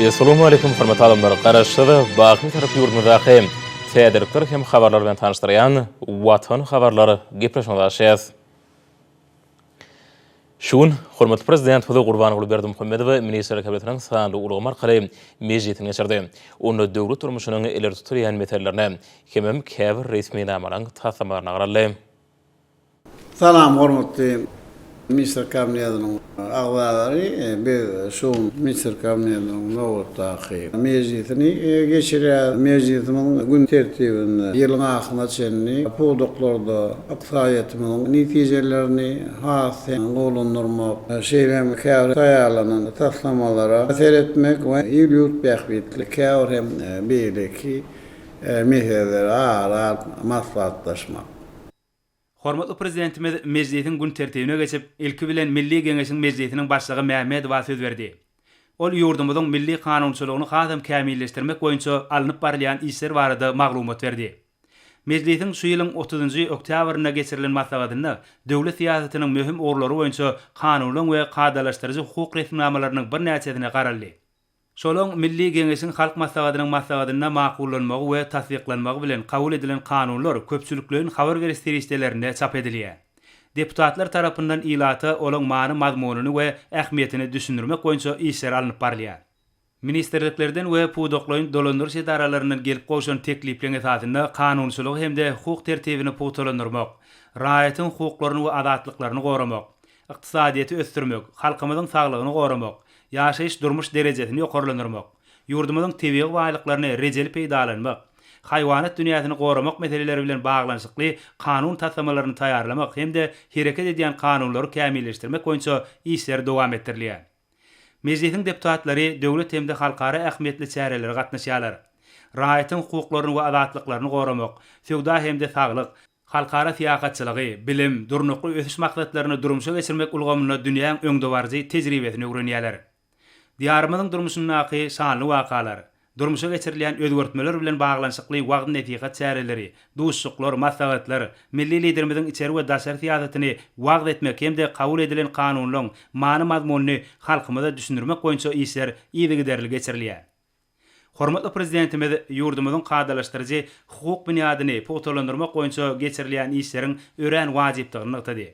Assalamu alaikum hormatly adamlar. Garaşdyry bagly tarap ýurdumyzdaky täderlikler hem habarlar bilen tanışdyrýan Watan habarlary gepreşmädäşýäs. Şuň hormatly prezident Huda Gurbanoğlu Berdimuhammedow ministrlik kabinetiniň sanly ulgy markary mejlisini geçirdi. Onu döwlet durmuşynyň ileri tutýan meselelerini hemem käbir resmi namalaryň taslamagyna garaly. Salam hormatly Minister Kabinetining agzalary biz şu Minister Kabinetining nowatdaky mejlisini geçirýär. Mejlisimiň gün tertibini ýylyň ahyryna çenli podoklarda aqsaýatynyň netijelerini hasyn gollandyrmak, şeýlem käbir taýarlanan taslamalara seretmek we ýylyt bähbetli käbir hem beýleki meseleleri ara maslahatlaşmak. Hormatly prezidentimiz mejlisiň gün tertibine geçip ilki bilen Milli Geňeşiň mejlisiniň başlygy Mähmedowa söz berdi. Ol ýurdumyzyň milli kanunçylygyny hasam kämilleşdirmek boýunça alınıp barýan işler barada maglumat berdi. Mejlisiň şu ýylyň 30-njy oktýabryna geçirilen maslahatyny döwlet siýasatynyň möhüm orlary boýunça kanunyň we gadalaşdyrjy hukuk resmnamalarynyň bir näçesine garaldy. Şolaň Milli Geňeşiň halk maslahatynyň maslahatyna makullanmagy we tasdiklanmagy bilen kabul edilen kanunlar köpçülikleriň habar beriş serişdelerinde çap edilýär. Deputatlar tarapyndan ilata olaň many mazmunyny we ähmiýetini düşündirmek boýunça işler alınıp barylýar. Ministerliklerden we pudoklaryň dolandyrys edaralarynyň gelip goşan teklipleriň esasyna kanunçylygy hemde hukuk tertibini putolandyrmak, raýatyň hukuklaryny we adatlyklaryny goramak, ykdysadyýety ösdürmek, halkymyzyň saglygyny goramak, ýaşaýyş durmuş derejesini ýokarlandyrmak, ýurdumyzyň tebigy baýlyklaryny rejeli peýdalanmak, haýwanat dünýäsini goramak meseleleri bilen baglanşykly kanun taslamalaryny taýýarlamak hemde hereket edýän kanunlary kämilleşdirmek boýunça işler dowam etdirilýär. Mejlisiň deputatlary döwlet hemde halkara ähmiýetli çäreleri gatnaşýarlar. Raýatyň hukuklaryny we adatlyklaryny goramak, feodal hemde saglyk, halkara siýasatçylygy, bilim, durnukly ösüş maksatlaryny durmuşa geçirmek ulgamyna dünýäň öňde barjy tejribesini öwrenýärler. Diýarymyzyň durmuşyndaky şanly wakalar, durmuşa geçirilýän özgertmeler bilen baglanşykly wagt netihat çäreleri, duşşuklar, maslahatlar, milli liderimiziň içeri we daşary siýasatyny wagt etmek hemde kabul edilen kanunlaryň many mazmunyny halkymyza düşündirmek boýunça işler ýygy giderli geçirilýär. Hormatly prezidentimiz ýurdumyzyň gadalaşdyrjy hukuk bunyadyny putolandyrmak boýunça geçirilýän işleriň ören wajypdygyny ýetdi.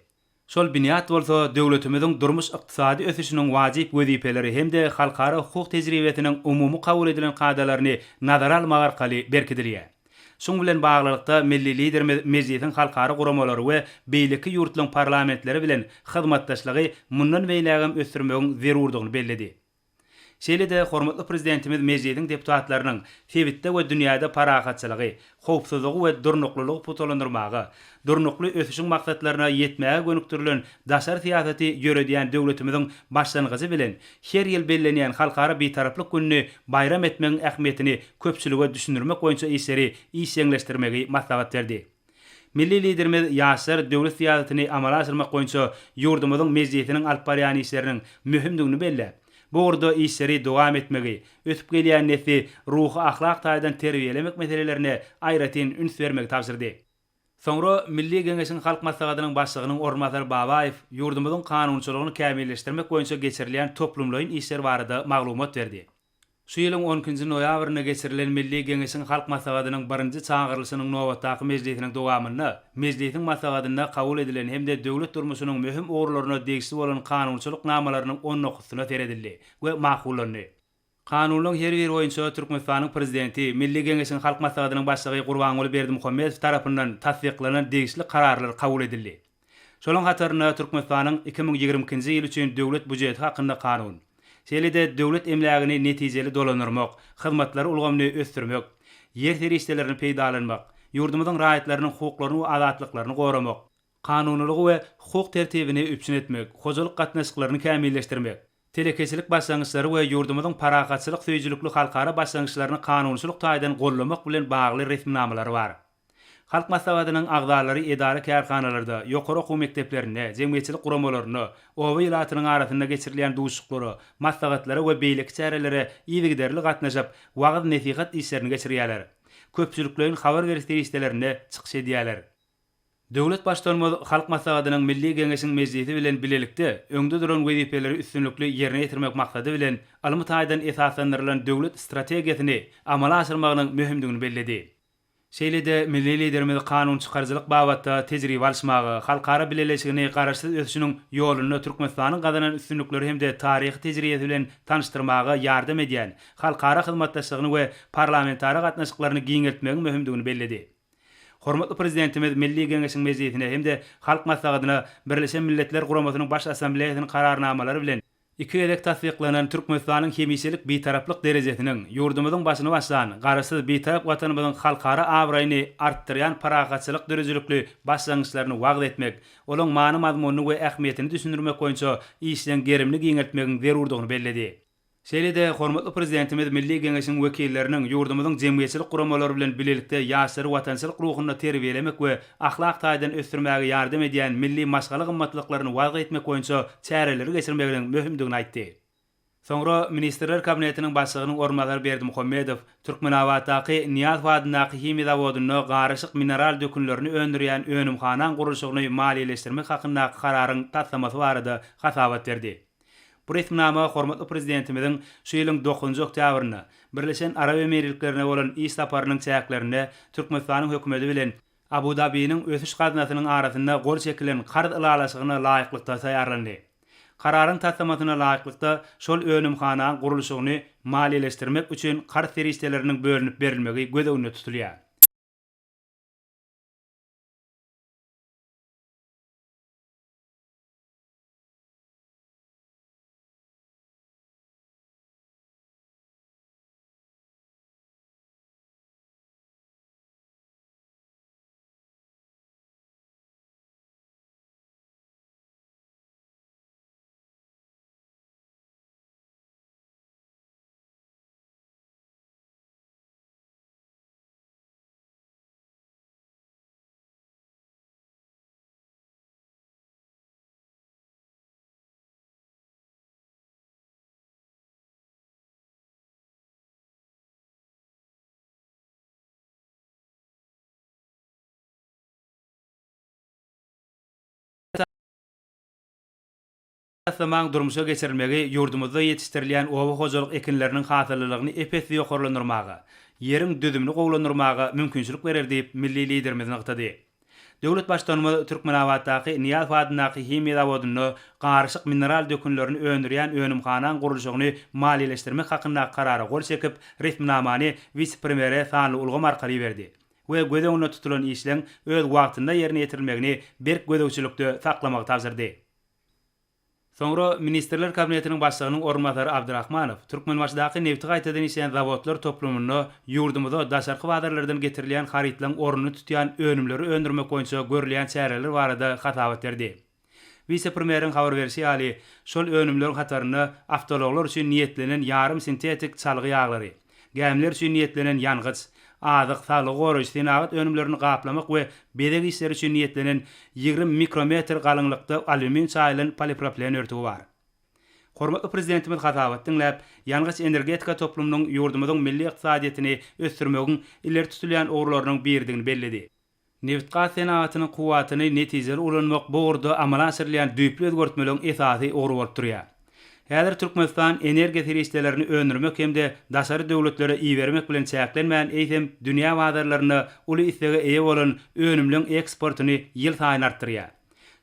Şol binýat bolsa döwletimiziň durmuş ykdysady ösüşiniň wajyp wezipeleri hemde halkara hukuk tejribesiniň umumy kabul edilen gadalaryny nazara almak arkaly berkidilýär. Şoň bilen baglykda milli liderimiz mejlisiň halkara guramalary we beýleki ýurtlaryň parlamentleri bilen hyzmatdaşlygy mundan beýlägem ösdürmegiň zerurdygyny belledi. Şeýle-de hormatly prezidentimiz mejlisiň deputatlarynyň sebitde we dünýäde paragatçylygy, howpsuzlygy we durnuklylygy putolandyrmagy, durnukly ösüşiň maksatlaryna ýetmäge gönükdirilen daşary siýasaty ýöredýän döwletimiziň başlangyjy bilen her ýyl bellenýän halkara beýtaraplyk gününi bayram etmegiň ähmiýetini köpçülige düşündirmek boýunça işleri işleňleşdirmegi maslahat berdi. Milli liderimiz ýaşar döwlet siýasatyny amala aşyrmak boýunça ýurdumyzyň mejlisiniň alyp barýan işleriniň möhümdigini belläp, bu orada işleri dowam etmegi, ötüp gelýän nesli ruhy ahlak taýdan terbiýelemek meselelerine aýratyn üns bermegi tapşyrdy. Soňra Milli Geňeşiň halk maslahatynyň başlygynyň ornazary Babaýew ýurdumyzyň kanunçylygyny kämilleşdirmek boýunça geçirilýän toplumlaryň işler barada maglumat berdi. Şu ýylyň 10-njy noýabryna geçirilen Milli Geňeşiň halk maslahatynyň 1-nji çağırylşynyň nowatdaky mejlisiniň dowamyna, mejlisiň maslahatyna kabul edilen hemde döwlet durmuşynyň möhüm orlaryna degişli bolan kanunçylyk namalarynyň 10-nysyna teredildi we makullandy. Kanunyň her bir boýunça Türkmenistanyň prezidenti Milli Geňeşiň halk maslahatynyň başlygy Gurbanoğlu Berdimuhammedow tarapyndan tasdiklanan degişli kararlar kabul edildi. Şolaň hatyryna Türkmenistanyň 2022-nji ýyl üçin döwlet budjeti hakynda kanun, şeýle-de döwlet emlägini netijeli dolandyrmak, hyzmatlary ulgamly ösdürmek, ýer serişdelerini peýdalanmak, ýurdumyzyň raýatlarynyň hukuklaryny we adatlyklaryny goramak, kanunylygy we hukuk tertibini üpçün etmek, hojalyk gatnaşyklaryny kämilleşdirmek, telekeçilik başlangyçlary we ýurdumyzyň paragatçylyk söýjülükli halkara başlangyçlaryny kanunçylyk taýdan gollamak bilen bagly resmnamalary bar. Halk maslahatynyň agdalary edara kärhanalarda, ýokary okuw mekdeplerinde, jemgyýetçilik guramalaryny, owa ýylatynyň arasynda geçirilýän duşuklary, maslahatlary we beýleki çäreleri ýygy giderli gatnaşyp, wagt nesihat işlerini geçirýärler. Köpçülikleriň habar beriş serişdelerinde çykyş edýärler. Döwlet başdanmaz Halk Maslahatynyň Milli Geňeşiň mejlisi bilen bilelikde öňde duran wezipeleri üstünlükli ýerine ýetirmek maksady bilen almy taýdan esaslandyrylan döwlet strategiýasyny amala aşyrmagynyň möhümdigini belledi. Şeýlede milli liderimiz kanun çykarjylyk babatda tejribe alşmagy, halkara bileleşigini garaşsyz ösüşiniň ýoluny Türkmenistanyň gazanan üstünlükleri hemde taryhy tejribesi bilen tanıştyrmagy ýardam edýän halkara hyzmatdaşlygyny we parlamentary gatnaşyklaryny giňeltmegiň möhümdigini belledi. Hormatly prezidentimiz Milli Geňeşiň mejlisine hemde Halk Maslahatyna Birleşen Milletler Guramasynyň baş assambleýasynyň kararnamalary bilen iki elek tasdiklanan Türkmenistanyň hemiselik bitaraplyk derejesiniň ýurdumyzyň başyny başlan garaşsyz bitarap watanymyzyň halkara awraýyny artdyrýan paragatçylyk dörejilikli başlangyçlaryny wagt etmek, olaň many mazmunyny we ähmiýetini düşündirmek boýunça işlen gerimli giňeltmegiň zerurdygyny belledi. Şeýlede hormatly prezidentimiz Milli Geňeşiň wekilleriniň ýurdumyzyň jemgyýetçilik guramalary bilen bilelikde ýaşary watançylyk ruhuny terbiyelemek we ahlak taýdan ösdürmäge ýardam edýän milli maşgaly gymmatlyklaryny wagt etmek boýunça çäreleri geçirmeginiň möhümdigini aýtdy. Soňra Ministrler Kabinetiniň başlygynyň ormanlary Berdimuhammedow Türkmenabatdaky Niýaz wadynaky himi zawodyny garaşyk mineral dökünlerini öndürýän önümhanan gurulşygyny maliýeleşdirmek hakyndaky kararyň tatlamasy barada hasabat berdi. Bu resmnama hormatly prezidentimiziň şu ýylyň 9-njy oktýabryny Birleşen Arab Emirliklerine bolan iş saparynyň çäklerini Türkmenistanyň hökümeti bilen Abu Dhabi'niň ösüş gaznasynyň arasynda gol çekilen karz ylalaşygyna laýyklykda taýýarlandy. Kararyň taslamasyna laýyklykda şol önümhana gurulşygyny maliýeleşdirmek üçin karz seriýetleriniň bölünip berilmegi göz öňünde tutulýar. Taslamaň durmuşa geçirilmegi ýurdumyzda ýetişdirilýän owa hojalyk ekinleriniň hasyllygyny epes ýokarlandyrmagy, ýeriň düzümini gowlandyrmagy mümkinçilik berer diýip milli liderimiz nykdy. Döwlet başdanmaz Türkmenabatdaky Niýaz wadynaky himi zawodyny garaşyk mineral dökünlerini öndürýän önümhanan gurulşygyny maliýeleşdirmek hakyndaky karara gol çekip resmnamany vice-premiere Sanly Ulgam arkaly berdi. We göz öňünde tutulan işleň öz wagtynda ýerine ýetirilmegini berk gödäwçilikde saklamagy tapşyrdy. Soňra Ministrler Kabinetiniň başlygynyň ormanlary Abdurrahmanow Türkmenbaşdaky nefti gaýtadan işleýän zawodlar toplumyny ýurdumyza daşarky wagtlardan getirilýän harytlaryň ornuny tutýan önümleri öndürmek boýunça görülýän çäreler barada hasabat berdi. Vice-premieriň habar berişi ýaly şol önümleriň hataryny awtologlar üçin niýetlenen ýarym sintetik çalgy ýaglary, gemler üçin niýetlenen ýangyç, azyk saglyk goruş synagat önümlerini gaplamak we bedeg işleri üçin niýetlenen 20 mikrometr galyňlykda alümin çaýlan polipropilen örtügi bar. Hormatly prezidentimiz hasabat dinläp, ýangyç energetika toplumynyň ýurdumyzyň milli ykdysadyýatyny ösdürmegiň ileri tutulýan ogurlarynyň birdigini belledi. Neft gaz senatynyň kuwatyny netijeli ulanmak bu orada amala aşyrylýan düýpli özgörtmeleriň esasy ogur bolup durýar. Häzir Türkmenistan energiýa seriýetlerini öndürmek hemde daşary döwletlere iýermek bilen çäklenmän eýsem dünýä wagtlaryny uly isege eýe bolan önümliň eksportyny ýyl saýyn artdyrýar.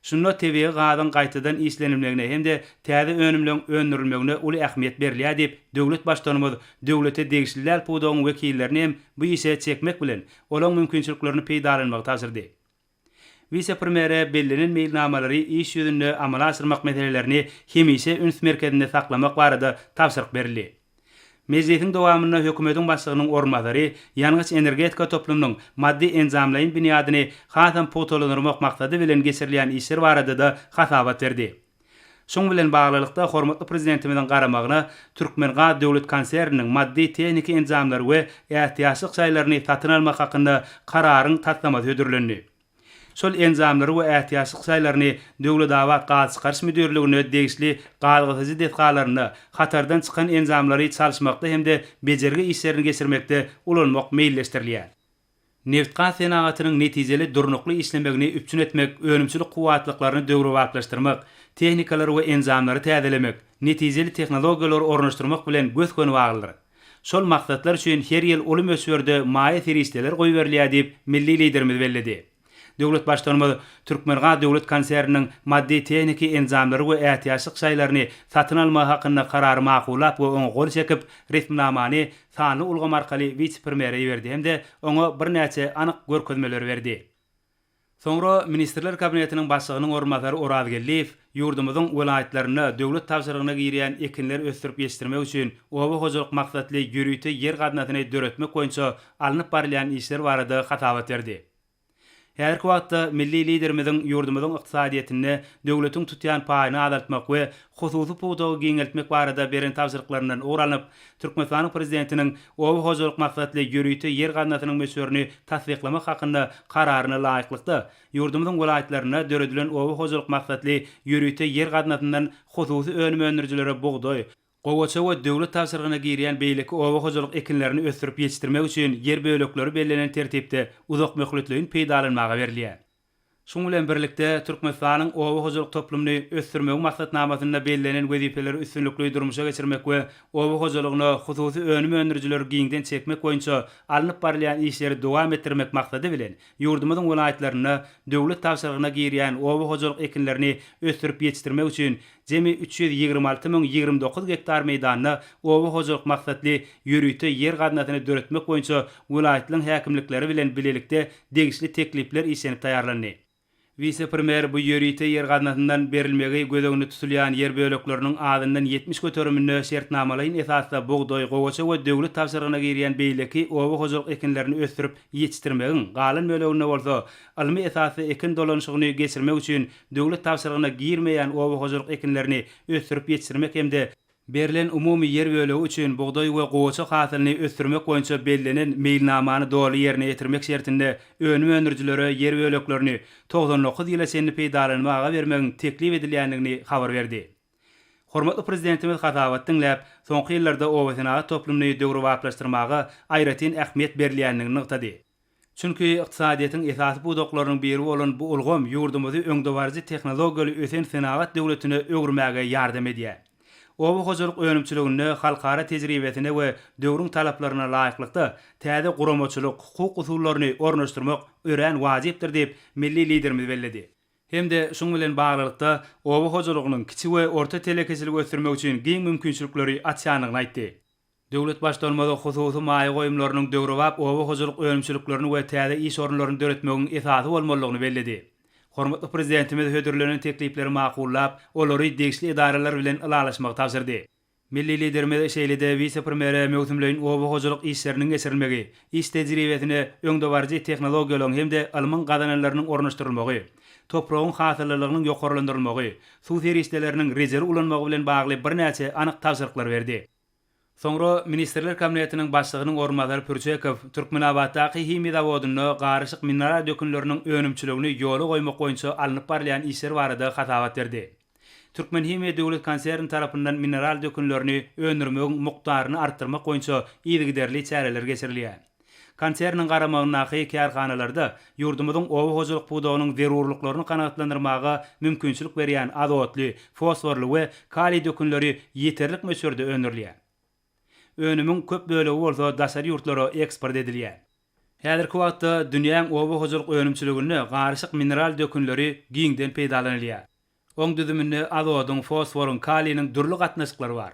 Şunda tebiği gazyň gaýtadan işlenilmegine hemde täze önümliň öndürilmegine uly ähmiýet berilýär diýip döwlet başdanmaz döwlete degişliler pudagyň wekillerini hem bu işe çekmek bilen olaň mümkinçiliklerini peýdalanmagy taşyrdy. Vice-premiere bellenen meýilnamalary iş ýüzünde amala aşyrmak meselelerini hemise üns merkezinde saklamak barada tapşyryk berildi. Mejlisiň dowamyna hökümetiň başlygynyň ormanlary ýangyç energetika toplumynyň maddi enzamlaýyn binýadyny hasam potolandyrmak maksady bilen geçirilýän işler barada da hasabat berdi. Şoň bilen baglylykda hormatly prezidentimiziň garamagyna Türkmengaz döwlet konserniniň maddi tehniki enzamlary we ähtiýaçlyk çaýlaryny satyn almak hakynda kararyň taslamasy ödürlendi. Şol enzamlary we ähtiýaçlyk çaýlaryny Döwlet Awat Gaz çykarş müdürligine degişli galgyzy detgallaryny hatardan çykan enzamlary çalyşmakda hemde bejergi işlerini geçirmekde ulanmak meýilleşdirilýär. Neft gaz senagatynyň netijeli durnukly işlemegini üpçün etmek, önümçülük kuwatlyklaryny döwrewatlaşdyrmak, tehnikalar we enzamlary täzelemek, netijeli tehnologiýalar ornaşdyrmak bilen göz könüp agylyr. Şol maksatlar üçin her ýyl uly mösörde maýa terişdeler goý berilýär diýip milli liderimiz bellidi. Döwlet başdanmy Türkmengan döwlet konserniniň maddi tehniki enzamlary we ähtiýaçlyk şaýlaryny satyn alma hakynda karary makulap we oňa gol çekip resmnamany sanly ulgam arkaly vice-premiere berdi hemde oňa bir näçe anyk görkezmeler berdi. Soňra Ministrler Kabinetiniň başlygynyň orunbasary Oraz Gelliýew ýurdumyzyň welaýatlaryna döwlet tapşyrygyna girýän ekinler ösdürip ýetirmek üçin oba hojalyk maksatly ýürüýte ýer gadnatyny döretmek boýunça alınıp barylýan işler barada hatabat berdi. Her wagtda milli liderimiziň ýurdumyzyň ykdysadyýetini döwletiň tutýan paýyny azaltmak we hususy puwdagy giňeltmek barada beren tapşyryklaryndan uğralanyp Türkmenistanyň prezidentiniň oba hojalyk maksatly ýürüýte ýer gadnatynyň meşwerini tasdiklamak hakynda kararyna laýyklykda ýurdumyzyň welaýatlaryna döredilen oba hojalyk maksatly ýürüýte ýer gadnatyndan hususy önüm öndürjilere bugdoý, gowaça we döwlet tapşyrygyna girýän beýleki oba hojalyk ekinlerini ösdürip ýetirmek üçin yer bölekleri bellänen tertipde uzak möhletliğin peýdalanmagy berilýär. Şoň bilen birlikde Türkmenistanyň oba hojalyk toplumyny ösdürmek maksatnamasyna bellänen wezipeleri üstünlikli durmuşa geçirmek we oba hojalygyna hususy önüm öndürjileri giňden çekmek boýunça alınıp barylýan işleri dowam etdirmek maksady bilen ýurdumyzyň welaýatlaryna döwlet tapşyrygyna girýän oba hojalyk ekinlerini ösdürip ýetirmek üçin jemi 326.029 hektar meýdanyna oba hojalyk maksatly ýürüýte ýer gadnatyny döretmek boýunça welaýatlaryň häkimlikleri bilen bilelikde degişli teklipler işlenip taýarlandy. Vice-premier bu ýürüýte ýer gadnatyndan berilmegi gözegini tutulýan ýer bölekleriniň adyndan 70 göterimini şertnamalaryň esasda bugdoý, gowaça we döwlet tapşyrygyna girýän beýleki oba hojalyk ekinlerini ösdürip ýetirmegiň galan bölegine bolsa, almy esasy ekin dolanyşygyny geçirmek üçin döwlet tapşyrygyna girmeýän oba hojalyk ekinlerini ösdürip ýetirmek hemde berilen umumy yer bölegi üçin bugdoý we gowaça hasylyny ösdürmek boýunça bellenen meýilnamany doly ýerine ýetirmek şertinde önüm öndürjilere yer böleklerini 99 ýyla senli peýdalanmaga bermegiň teklip edilýändigini habar berdi. Hormatly prezidentimiz hatabat dinläp, soňky ýyllarda oba senagat toplumyny döwrewatlaşdyrmaga aýratyn ähmiýet berilýändigini nykdy. Çünki ykdysadyýetyň esasy budaklarynyň biri bolan bu ulgam ýurdumyzy öňdewarjy tehnologiýaly ösen senagat döwletine öwürmäge ýardam edýär. Oba hojalyk önümçiligini halkara tejribesine we döwrüň talaplaryna laýyklykda täze guramaçylyk hukuk usullaryny ornaşdyrmak ören wajypdyr diýip milli liderimiz bellidi. Hemde şoň bilen baglykda oba hojalygynyň kiçik we orta telekeçilik ösdürmek üçin giň mümkinçilikleri açýanyny aýtdy. Döwlet başdanmada hususy maýa goýumlarynyň döwrewap oba hojalyk önümçiliklerini we täze iş orunlaryny döretmegiň esasy bolmalygyny bellidi. Hormatly prezidentimiz hödürlenen teklipleri makullap, olary degişli idaralar bilen alalaşmagy tapşyrdy. Milli liderimiz şeýlede vice-premiere möhümleýin oba hojalyk işleriniň geçirilmegi, iş tejribesine öňdewarjy tehnologiýalaryň hemde alman gadanalarynyň ornaşdyrylmagy, topragyň hasyllygynyň ýokarlandyrylmagy, suw terişdeleriniň rezerw ulanmagy bilen bagly bir näçe anyk tapşyryklar berdi. Soňra Ministrler Kabinetiniň başlygynyň orunbasary Pürçekow Türkmenabatdaky himi zawodyny garyşyk mineral dökünleriniň önümçiligini ýola goýmak boýunça alınıp barylýan işler barada hatabat berdi. Türkmen Himi döwlet konserni tarapyndan mineral dökünlerini öndürmegiň mukdaryny artdyrmak boýunça ýygyderli çäreler geçirilýär. Konserniň garamagynaky kärhanalarda ýurdumyzyň oba hojalyk budagynyň zerurlyklaryny kanagatlandyrmaga mümkinçilik berýän azotly, fosforly we kali dökünleri ýeterlik mösörde öndürilýär. Önümün köp bölegi bolsa daşary ýurtlara eksport edilýär. Häzirki wagtda dünýäň oba hojalyk önümçiligini garyşyk mineral dökünleri giňden peýdalanýar. Oň düzüminde azotyň, fosforyň, kaliyniň durly gatnaşyklary bar.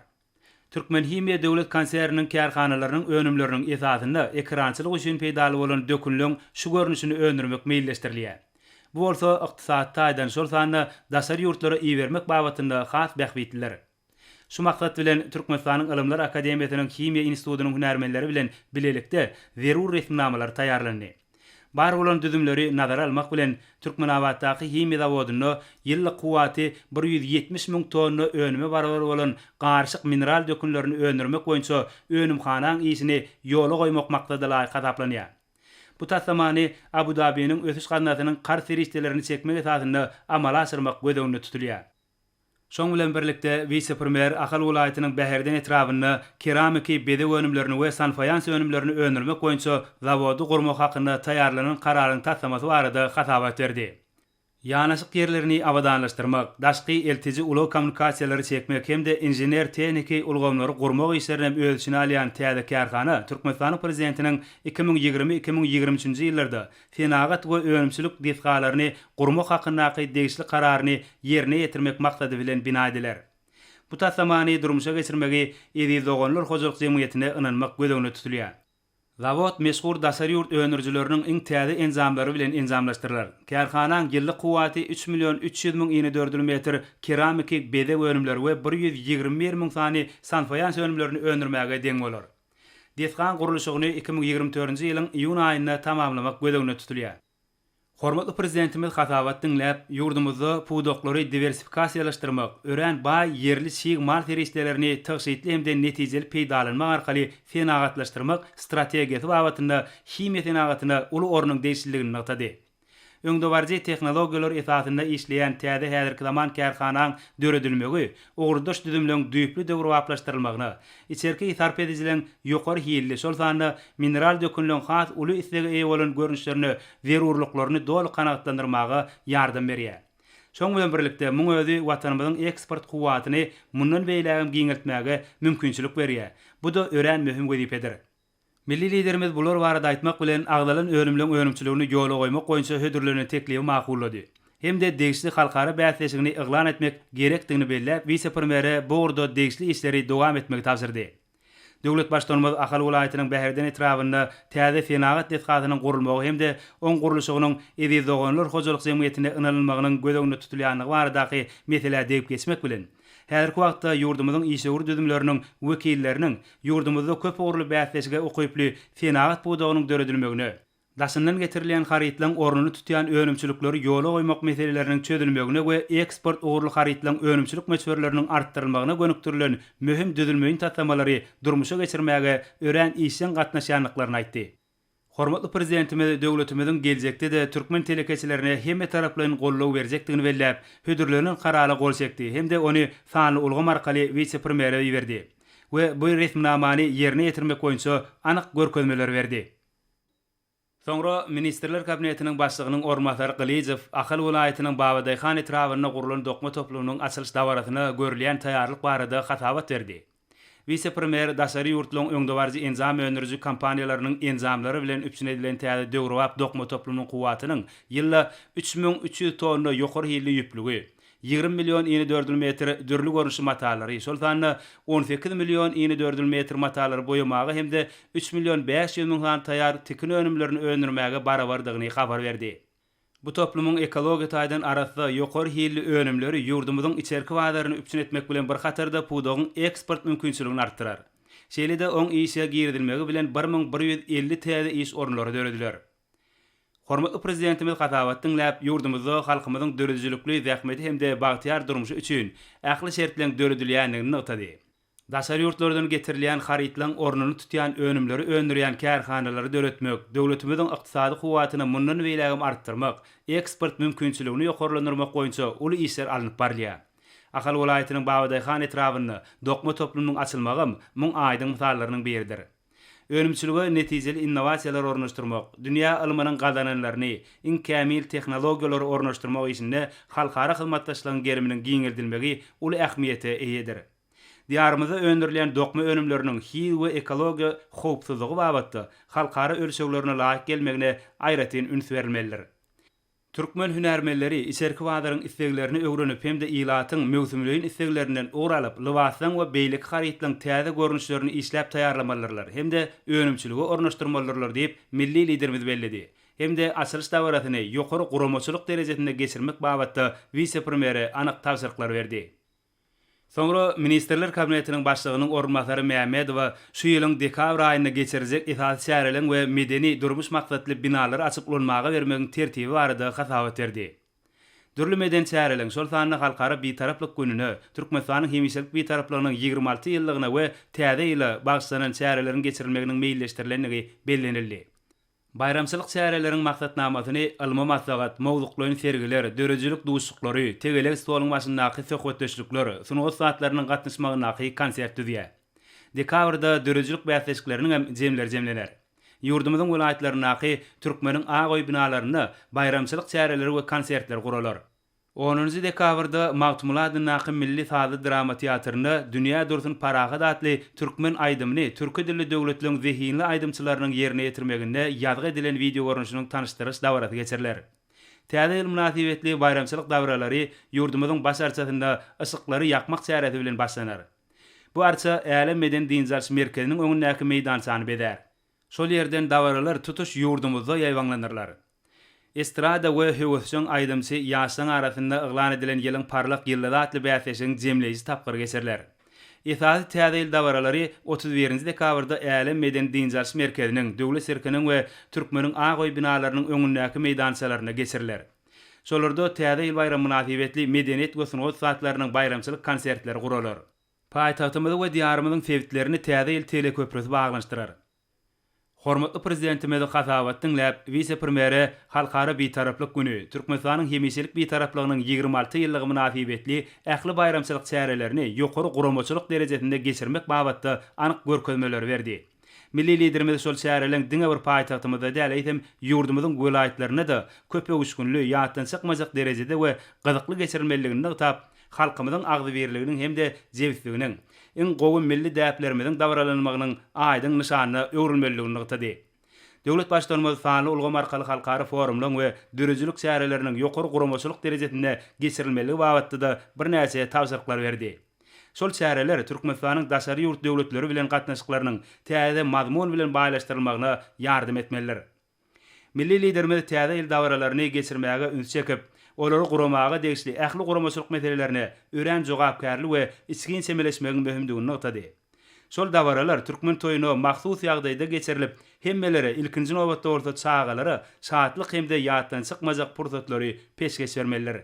Türkmen Himi döwlet konserniň kärhanalarynyň önümleriniň esasynda ekrançylyk üçin peýdaly bolan dökünleň şu görnüşini öndürmek meýilleşdirilýär. Bu bolsa ykdysatda aýdan şol sanda daşary ýurtlara iýermek babatynda has bähbitler. Şu maksat bilen Türkmenistanyň Ilymlar Akademiýasynyň Himiýa institutynyň hünärmenleri bilen bilelikde zerur resmnamalar taýýarlandy. Bar bolan düzümleri nazara almak bilen Türkmenabatdaky himiýa zawodyny ýyllyk kuwaty 170.000 tonna önüme barabar bolan garyşyk mineral dökünlerini öndürmek boýunça önümxanaň işini ýola goýmak maksadyla hasaplanýar. Bu tasamany Abu Dhabi'niň ösüş ganatynyň kar serişdelerini çekmek esasynda amala aşyrmak gözeginde tutulýar. Şoň bilen birlikde vice-premier Ahal welaýatynyň Bäherden etrawyny keramiki bede önümlerini we sanfayans önümlerini öndürmek boýunça zawody gurmak hakynda taýarlanan kararyň taslamasy barada hatabat berdi. Ýanaşyk ýerlerini abadanlaşdyrmak, daşky eltiji uly kommunikasiýalary çekmek hemde injener tehniki ulgamlary gurmak işlerine ölçüni alýan täze karhana Türkmenistanyň prezidentiniň 2020-2023-nji ýyllarda fenagat we önümçilik detgalaryny gurmak hakyndaky degişli kararyny ýerine ýetirmek maksady bilen bina ediler. Bu taslamany durmuşa geçirmegi Edi Dogonlar hojalyk jemgyýetine ynanmak gödegine tutulýar. Zawod meşhur daşary ýurt öňürjileriniň iň täze enzamlary bilen enzamlaşdyrylar. Karhanaň ýyllyk kuwaty 3.300.000 ýene dördülmetr keramiki bede önümleri we 121.000 sany sanfayans önümlerini öndürmäge deň bolar. Detgan gurulşygyny 2024-nji ýylyň iýun aýynda tamamlamak gödegine tutulýar. Hormatly prezidentimiz hatabat dinläp, ýurdumyzda pudoklary diversifikasiýalaşdyrmak, ören baý yerli şyg mal terişlerini täşitli hemde netijeli peýdalanmak arkaly fenagatlaşdyrmak strategiýasy babatynda himýe fenagatyna uly ornuň değişikligini nagtady. Öňdebarjy tehnologiýalar esasynda işleýän täze häzirki zaman karhanaň döredilmegi, ogurdaş düzümleň düýpli döwre waplaşdyrylmagyna, içerki sarp edijilen ýokary hili şolsanda mineral dökünleň has uly islega eýe bolan görnüşlerini, zerurlyklaryny doly kanagatlandyrmaga ýardam berýär. Şoň bilen birlikde muň özi watanymyzyň eksport kuwatyny mundan beýlägim giňeltmäge mümkinçilik berýär. Bu da ören möhüm wezipedir. Milli liderimiz bular barada aýtmak bilen agdalan önümleň önümçiligini ýola goýmak boýunça hödürlerine teklibi makullady. Hemde degişli halkara bäsleşigini iglan etmek gerekdigini belläp, vice-premier bu orada degişli işleri dowam etmek tapşyrdy. Döwlet başdanymyz Ahal welaýatynyň Bäherden etrawynda täze fenagat detgatynyň gurulmagy hemde oň gurulşygynyň Edi Dogonlar hojalyk jemgyýetine ynanylmagynyň gödegine tutulýanlygy baradaky mesele deyip geçmek bilen häzirki wagtda ýurdumyzyň işegur düzümleriniň wekilleriniň ýurdumyzda köp ogurly bäsleşige okyply fenagat budagynyň döredilmegine, daşyndan getirilýän harytlaryň ornuny tutýan önümçilikleri ýola goýmak meseleleriniň çözülmegine we eksport ogurly harytlaryň önümçilik meçberleriniň artdyrylmagyna gönükdirilen möhüm düzülmeýin tatlamalary durmuşa geçirmäge ören işden gatnaşanlyklaryny aýtdy. Hormatly prezidentimiz döwletimiziň geljekde de türkmen telekeçilerine hemme taraplaryň gollaw berjekdigini belläp, hödürleriniň kararly gol çekdi hemde ony sanly ulgam arkaly vice-premiere ýerdi we bu resmnamany ýerine ýetirmek boýunça anyk görkezmeler berdi. Soňra Ministrler Kabinetiniň başlygynyň ornatary Galijew Ahal welaýatynyň Babadyhan etrawyna gurulan dokma toplumagynyň açylyş dawaratyna görülýän taýýarlyk barada hatabat berdi. Vice-premier daşary ýurtlaryň öňdebarjy enzam öndürüjü kampaniýalarynyň enzamlary bilen üpsün edilen täze döwrewap dokma toplumynyň kuwatynyň ýylda 3300 tonna ýokary hili ýüplügi, 20 milyon ýene dördülmetr dürli görnüşli matalary, şolsanda 18 milyon ýene dördülmetr matalary boýamagy hemde 3 milyon 500 000 han taýýar tikin önümlerini öndürmäge barabardygyny habar berdi. Bu toplumyň ekologiýa taýdan arasynda ýokary hili önümleri ýurdumyzyň içerki wagtlaryny üpsün etmek bilen bir hatarda pudogyň eksport mümkinçiligini artdyrar. Şeýle-de oň işe girdilmegi bilen 1150 täze iş ornlary dörediler. Hormatly prezidentimiz hatabat dinläp, ýurdumyzda halkymyzyň döredijlikli zähmeti hemde bagtyar durmuşy üçin ähli şertleň döredilýänligini notady. Daşary ýurtlardan getirilýän harytlaryň ornuny tutýan önümleri öndürýän karhanalary döretmek, döwletimiziň ykdysady kuwatyny mundan beýlägim artdyrmak, eksport mümkinçiligini ýokarlandyrmak boýunça uly işler alınıp barlýar. Ahal welaýatynyň Babadyhan etrawyny dokma toplumynyň açylmagy muň aýdyň misallarynyň biridir. Önümçiligi netijeli innovasiýalar ornaşdyrmak, dünýä ilminiň gazananlaryny, iň kämil tehnologiýalary ornaşdyrmak üçin halkara hyzmatdaşlygyň geriminiň giňeldilmegi uly ähmiýete eýedir. Diyarımızda öndürülen dokma önümlerinin hil ve ekologiya hopsuzluğu babatda halkara ölçeklerine layık gelmegine ayratin üns verilmelidir. Türkmen hünärmenleri içerki wagtlaryň isteklerini öwrenip hemde ilatyň mewsumlygyň isteklerinden uralyp lywasdan we beýlik harytlaryň täze görnüşlerini işläp taýýarlamalylar hemde önümçiligi ornaşdyrmalylar diýip milli liderimiz belledi. Hemde açylyş dawratyny ýokary guramaçylyk derejesinde geçirmek babatda vice-premiere anyk tapşyryklar berdi. Soňra Ministrler Kabinetiniň başlygynyň ornatary Mämedowa şu ýylyň dekabr aýyna geçirijek esasy şäherleň we medeni durmuş maksatly binalary açyp ulanmaga bermegiň tertibi barada hatabat berdi. Dürli meden şäherleň şol sanyny halkara bitaraplyk gününe, Türkmenistanyň hemişelik bitaraplygynyň 26 ýyllygyna we täze ýyla bagşlanan şäherleriň geçirilmeginiň meýilleşdirilenligi bellenildi. Bayramçylyk çäreleriň maksatnamasyny ylmy maslahat, mowzuklaryň sergiler, dörejilik duşuklary, tegeleg stoluň başyndaky söhbetdeşlikler, sunugy saatlarynyň gatnaşmagynaky konsert düzýär. Dekabrda dörejilik bäsleşikleriniň hem jemler. Ýurdumyzyň welaýatlarynaky türkmeniň agoý binalaryny bayramçylyk çäreleri we konsertler guralar. 10 dekabrda Magtumul adynaky Milli Sazy Drama Teatryny Dünýä dursun paraga datly türkmen aýdymyny türki dilli döwletleriň zehinli aýdymçylarynyň ýerine ýetirmeginde ýazgy edilen video görnüşiniň tanışdyryş dawraty geçirilýär. Täze ýyl münasibetli bayramçylyk dawralary ýurdumyzyň baş arçasynda ysıklary ýakmak çäresi bilen başlanar. Bu arça Älim Meden Dinzars merkeziniň öňündäki meýdançany beder. Şol ýerden dawralar tutuş ýurdumyzda ýaýwanlanyrlar. Estrada we höwüsçüň aýdymçy ýaşlaryň arasynda yglan edilen ýylyň parlak ýyllary atly bäsleşiň jemleýiji tapgyr geçirilýär. Esasy täze ýyl dawralary 31 dekabrda Älim Meden Dinzars merkeziniň, döwlet serkiniň we türkmeniň agoý binalarynyň öňündäki meýdançalaryna geçirilýär. Şolarda täze ýyl bayramy münasibetli medeniýet we sunugy saatlarynyň bayramçylyk konsertleri guralar. Paýtagtymyzy we diýarymyzyň sebitlerini täze ýyl teleköprüsi baglanşdyrar. Hormatly prezidentimiz Hasabatdyň läp vice-premieri Halkara Bitaraplyk güni Türkmenistanyň hemişelik bitaraplygynyň 26 ýyllygy münasibetli ähli bayramçylyk çärelerini ýokary guramaçylyk derejesinde geçirmek babatda anyk görkezmeler berdi. Milli liderimiz şol çäreleň diňe bir paýtagtymyzda däleýdim ýurdumyzyň welaýatlaryna da köpe üçgünlü ýatdan çykmajak derejede we gyzykly geçirilmeligini tap halkymyzyň agdy berliginiň hemde jewsliginiň en gowy milli däplerimiziň dawralanmagynyň aýdyň nyşanyny öwrülmeligini ýetdi. Döwlet başdanymyz sanly ulgam arkaly halkary forumlaryň we dörejilik çäreleriniň ýokary guramaçylyk derejesinde geçirilmeligi babatda da bir näçe tawsyryklar berdi. Şol çäreler Türkmenistanyň daşary ýurt döwletleri bilen gatnaşyklarynyň täze mazmun bilen baýlaşdyrylmagyna ýardym etmeliler. Milli liderimiz täze ýyl dawralaryny geçirmäge üns çekip, olary guramaga degişli ähli guramaçylyk meselelerini ören jogapkärli we içgin semeleşmegiň möhümdigini ýetdi. Şol dawralar türkmen toýuny mahsus ýagdaýda geçirilip, hemmeleri ilkinji nowatda orta çağalary saatlyk hemde ýatdan çykmajak pursatlary peşgeç bermeliler.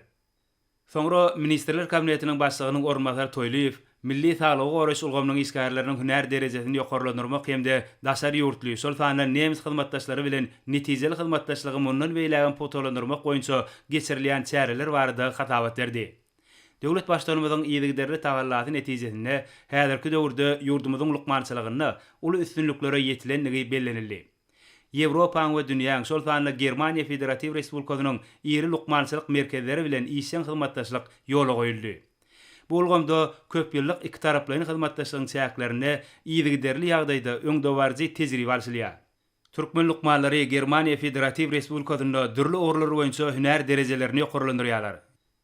Soňra Ministrler Kabinetiniň başlygynyň orunbasary Toýliýew milli saglygy goraş ulgamynyň isgärleriniň hünär derejesini ýokarlandyrmak hemde daşary ýurtly şol sanyň nemis hyzmatdaşlary bilen netijeli hyzmatdaşlygy mundan beýlägen potolandyrmak boýunça geçirilýän çäreler barada hatabat berdi. Döwlet başdanymyzyň ýygyderli tagallaty netijesinde häzirki döwürde ýurdumyzyň lukmançylygyny uly üstünliklere ýetilenligi bellenildi. Ýewropaň we dünýäň şol sanyň Germaniýa Federativ Respublikasynyň ýeri lukmançylyk merkezleri bilen işen hyzmatdaşlyk ýola goýuldy. Bu ulgamda köp ýyllyk iki taraplyň hyzmatdaşlygyň çäklerini ýygyderli ýagdaýda öňdewarjy tejribe alşylýar. Türkmen lukmanlary Germaniýa Federativ Respublikasynda dürli orlar boýunça hünär derejelerini ýokarlandyrýarlar.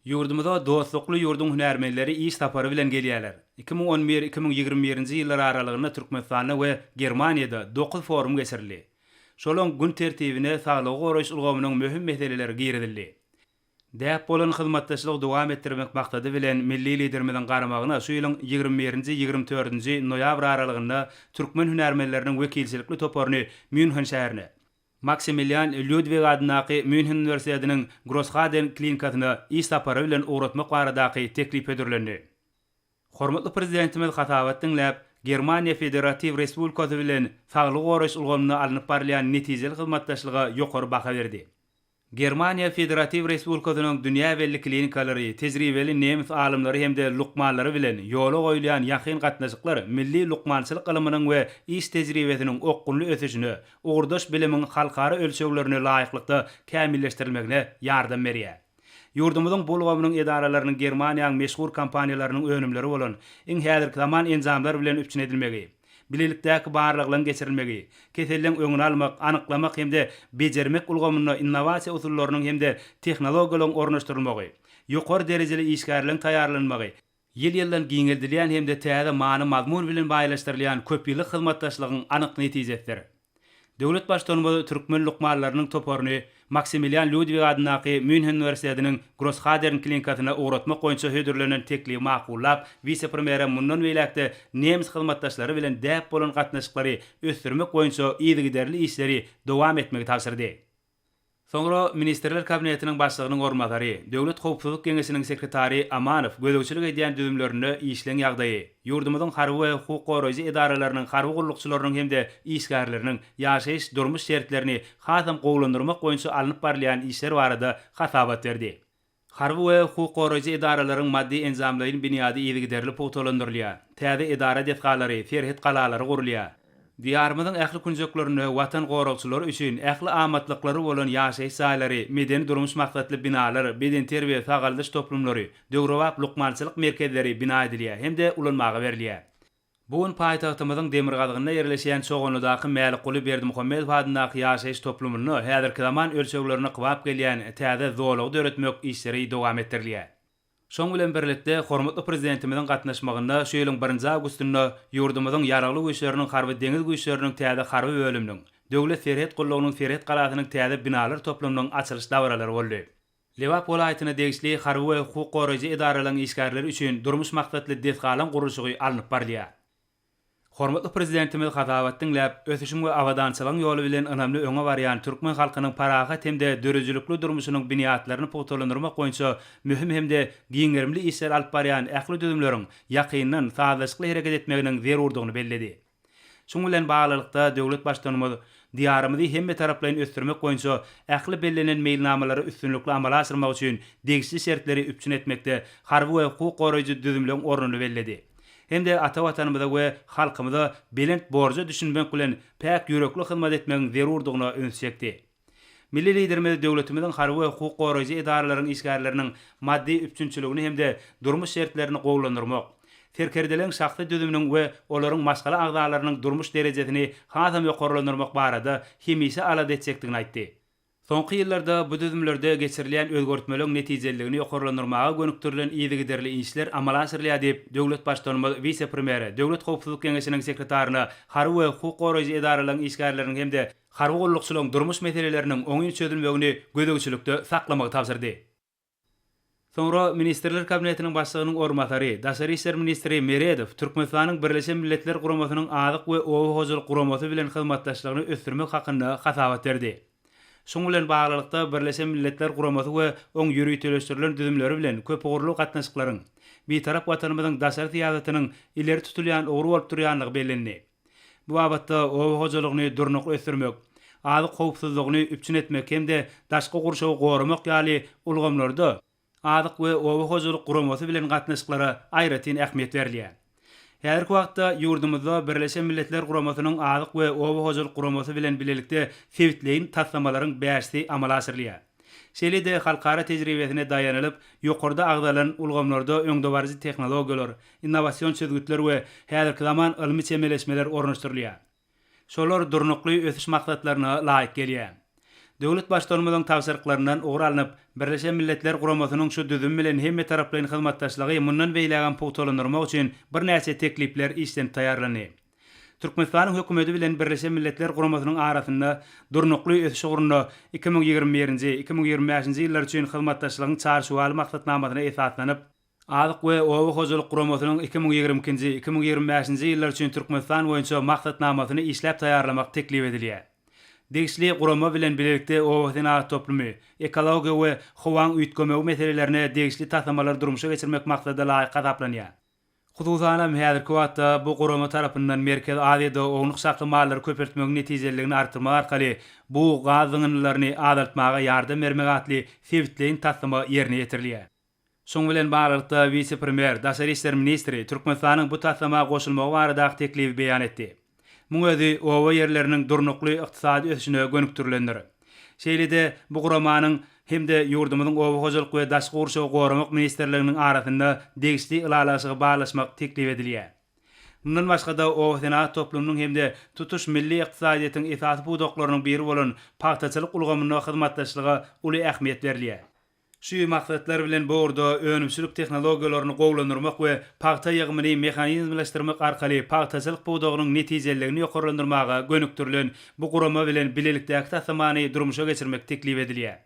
Ýurdumyzda dostlukly ýurdun hünärmenleri iş tapary bilen gelýärler. 2011-2021-nji ýyllar aralygynda Türkmenistanda we Germaniýada 9 forum geçirildi. Şolaň gün tertibine saglygy goraş ulgamynyň möhüm meseleleri giridildi. Däp bolan hyzmatdaşlyk dowam etdirmek maksady bilen milli liderimiziň garamagyna şu ýylyň 21-24 noýabr aralygynda türkmen hünärmenleriniň wekilçilikli toparyny München şäherine Maximilian Ludwig adynaky München Üniversitetiniň Grosshaden klinikasyna iş tapary bilen uğratmak baradaky teklip edilendi. Hormatly prezidentimiz Hasabatdyň läp Germaniýa Federativ Respublikasy bilen saglyk goraş ulgamyny alınıp barýan netijeli hyzmatdaşlyga ýokary baha berdi. Germaniýa Federativ Respublikasynyň dünýä belli klinikalary, tejribeli nemis alymlary hemde lukmanlary bilen ýola goýulan ýakyn gatnaşyklar milli lukmançylyk ilminiň we iş tejribesiniň okgunly ösüşini, ugurdaş bilimiň halkara ölçeglerine laýyklykda kämilleşdirilmegine ýardam berýär. Ýurdumyzyň bolgamynyň edaralarynyň Germaniýanyň meşhur kompaniýalarynyň önümleri bolan iň häzirki zaman enzamlar bilen üpçün edilmegi, bilelikdäki barlygyň geçirilmegi, keseliň öňüni almak, anyklamak hemde bejermek ulgamyny innovasiýa usullarynyň hemde tehnologiýalaryň ornaşdyrylmagy, ýokary derejeli işgärligiň taýýarlanmagy, ýyl-ýyldan giňeldilýän hemde täze many mazmun bilen baýlaşdyrylýan köp ýyllyk hyzmatdaşlygyň anyk netijeleri. Döwlet başdanymyzy türkmen lukmanlarynyň toparyny Maximilian Ludwig adynaky München Üniversitetiniň Grosshaden klinikasyna uğratmak boýunça hödürlenen teklifi makullap, vice-premieri mundan beýlekde nemis hyzmatdaşlary bilen däp bolan gatnaşyklary ösdürmek boýunça ýygyderli işleri dowam etmegi tapşyrdy. Soňra Ministrler Kabinetiniň başlygynyň ornatary, Döwlet Howpsuzlyk Geňeşiniň sekretary Amanow gözlegçilik edýän düzümlerini işleň ýagdaýy, ýurdumyzyň harby we hukuk goraýjy idaralarynyň harby gullukçylarynyň hemde işgärleriniň ýaşaýyş durmuş şertlerini hasam gowlandyrmak boýunça alınıp barlayan işler barada hatabat berdi. Harby we hukuk goraýjy idaralaryň maddi enzamlaryny biniýady ýygyderli pogtalandyrylýar. Täze idara detgalary, ferhet galalary gurulýar. Diyarımızın ähli künjeklerini watan goragçylary üçin ähli amatlykları bolan ýaşaýyş saýlary, medeni durmuş maksatly binalar, beden terbiýe sagaldyş toplumlary, döwrewap lukmançylyk merkezleri bina edilýär hemde ulanmaga berilýär. Bugun paýtagtymyzyň Demirgazygyna ýerleşýän Soğonudaky Mälikuli Berdimuhammedow adyndaky ýaşaýyş toplumyny häzirki zaman ölçeglerini qybap gelýän täze zowlugy döretmek işleri dowam etdirilýär. Şoň bilen birlikde hormatly prezidentimiziň gatnaşmagyna şu ýylyň 1 awgustynda ýurdumyzyň ýaragly güýçleriniň harby deňiz güýçleriniň täze harby bölüminiň, döwlet ferhet gullugynyň ferhet galatynyň täze binalar toplumynyň açylyş dawralary boldy. Lewap welaýatyna degişli harby we hukuk goraýjy idaralaryň işgärleri üçin durmuş maksatly detgalan gurulşygy alınıp barlýar. Hormatly prezidentimiz hatabatdyň läp ösüşüm we awadançylygyň ýoly bilen önemli öňe barýan türkmen halkynyň parahat hemde dörejlikli durmuşynyň biniýatlaryny pogtalandyrmak boýunça mühim hemde giňerimli işler alyp barýan ähli düzümleriň ýakyndan sazlaşykly hereket etmeginiň zerurdygyny belledi. Şoň bilen baglykda döwlet başdanymyz diyarymyzy hemme taraplaryň ösdürmek boýunça ähli bellenen meýilnamalary üstünlikli amala asyrmak üçin degişli şertleri üpçün etmekde harby we hukuk goraýjy düzümleriň ornuny belledi. Hemde ata watanymyza we halkymyza belent borja düşünmek bilen pek ýürekli hyzmat etmegiň zerurdygyna öňsekdi. Milli liderimiz döwletimiziň harby we hukuk goraýjy idaralarynyň işgärleriniň maddi üpçünçiligini hemde durmuş şertlerini gowlandyrmak, serkerdeleň şahsy düzüminiň we olaryň maskala agdalarynyň durmuş derejesini hasam ýokarlandyrmak barada hemisi alad etsekdigini aýtdy. Soňky ýyllarda bu düzümlerde geçirilýän özgörtmeliň netijeligini ýokarlandyrmaga gönükdirilen ýygyderli işler amala asyrylýar diýip döwlet başdanymyz vice-premieri, Döwlet Howpsuzlyk Geňeşiniň sekretaryna harby we hukuk goraýjy idaralaryň işgärleriniň hemde harby gullukçylygyň durmuş meseleleriniň oňy çözülmegini gözegçilikde saklamagy tapşyrdy. Soňra Ministrler Kabinetiniň başlygynyň ornatary, Daşary işler ministri Meredow Türkmenistanyň Birleşen Milletler Guramasynyň azyk we owa hojulyk guramasy bilen hyzmatdaşlygyny ösdürmek hakynda hatabat berdi. Şoň bilen baglykda Birleşen Milletler Guramasy we oň ýürütülüşdirilen düzümleri bilen köp ugurly gatnaşyklaryň bir tarap watanymyzyň daşary tiýazatynyň ileri tutulýan ugry bolup durýanlygy bellendi. Bu abatda owa hojulygyny durnukly ösdürmek, azyk howpsuzlygyny üpçün etmek hemde daşky gurşagy goramak ýaly ulgamlarda azyk we owa hojulyk guramasy bilen gatnaşyklara aýratyn ähmiýet berilýär. Häzirki wagtda ýurdumyzda Birleşen Milletler Guramasynyň azyk we owa hojulyk guramasy bilen bilelikde sewitleýin taslamalaryň bäşdi amala asyrylýar. Şeýle-de halkara tejribesine daýanylyp ýokarda agdalan ulgamlarda öňdebarjy tehnologiýalar, innovasiýon çözgütler we häzirki zaman ilmi çemeleşmeler ornaşdyrylýar. Şolar durnukly ösüş maksatlaryna laýyk gelýär. Döwlet başdanymyzyň tawsyryklaryndan ugry alynıp, Birleşen Milletler Guramasynyň şu düzüm bilen hemme taraplaryň hyzmatdaşlygy mundan beýlegan pogtalandyrmak üçin bir näçe teklipler işden taýýarlany. Türkmenistanyň hökümeti bilen Birleşen Milletler Guramasynyň arasynda durnukly ösüş ugrunda 2021-2025-nji ýyllar üçin hyzmatdaşlygyň çarşuwaly maksatnamasyna esaslanyp, azyk we owa hojulyk guramasynyň 2022-2025-nji ýyllar üçin Türkmenistan boýunça maksatnamasyny işläp taýýarlamak teklip edilýär. Degişli gurama bilen bilelikde owasyna toplumy, ekologiýa we howaň üýtgemegi meselelerine degişli taslamalar durmuşa geçirmek maksada laýyk gadaplanýar. Hudusanam häzirki wagtda bu gurama tarapyndan Merkez Aziýada ognuq sakly mallary köpertmegi netijeligini artyrmak arkaly bu gazyňlaryny azaltmaga ýardam bermek atly sewitleýin taslama ýerine ýetirilýär. Şoň bilen baglykda vice-premier, Daşary işler ministri Türkmenistanyň bu taslamaga goşulmagy barada teklipi beýan etdi. Muň özi owa ýerleriniň durnukly ykdysady ösüşine gönükdirilendir. Şeýle-de bu guramanyň hemde ýurdumyzyň owa hojulyk we daşky gurşagy goramak ministrliginiň arasynda degişli ilalaşygy baglaşmak teklip edilýär. Bundan başga-da owasyna toplumynyň hemde tutuş milli ykdysadyýetyň esasy budaklarynyň biri bolan paxtaçylyk ulgamyna hyzmatdaşlygy uly ähmiýet berilýär. Şu maksatlar bilen bu orada önümçülük tehnologiýalaryny gowlandyrmak we paxta ýygymyny mexanizmleşdirmek arkaly paxtaçylyk budagynyň netijeligini ýokarlandyrmaga gönükdirilen bu gurama bilen bilelikdäki tasmany durmuşa geçirmek teklip edilýär.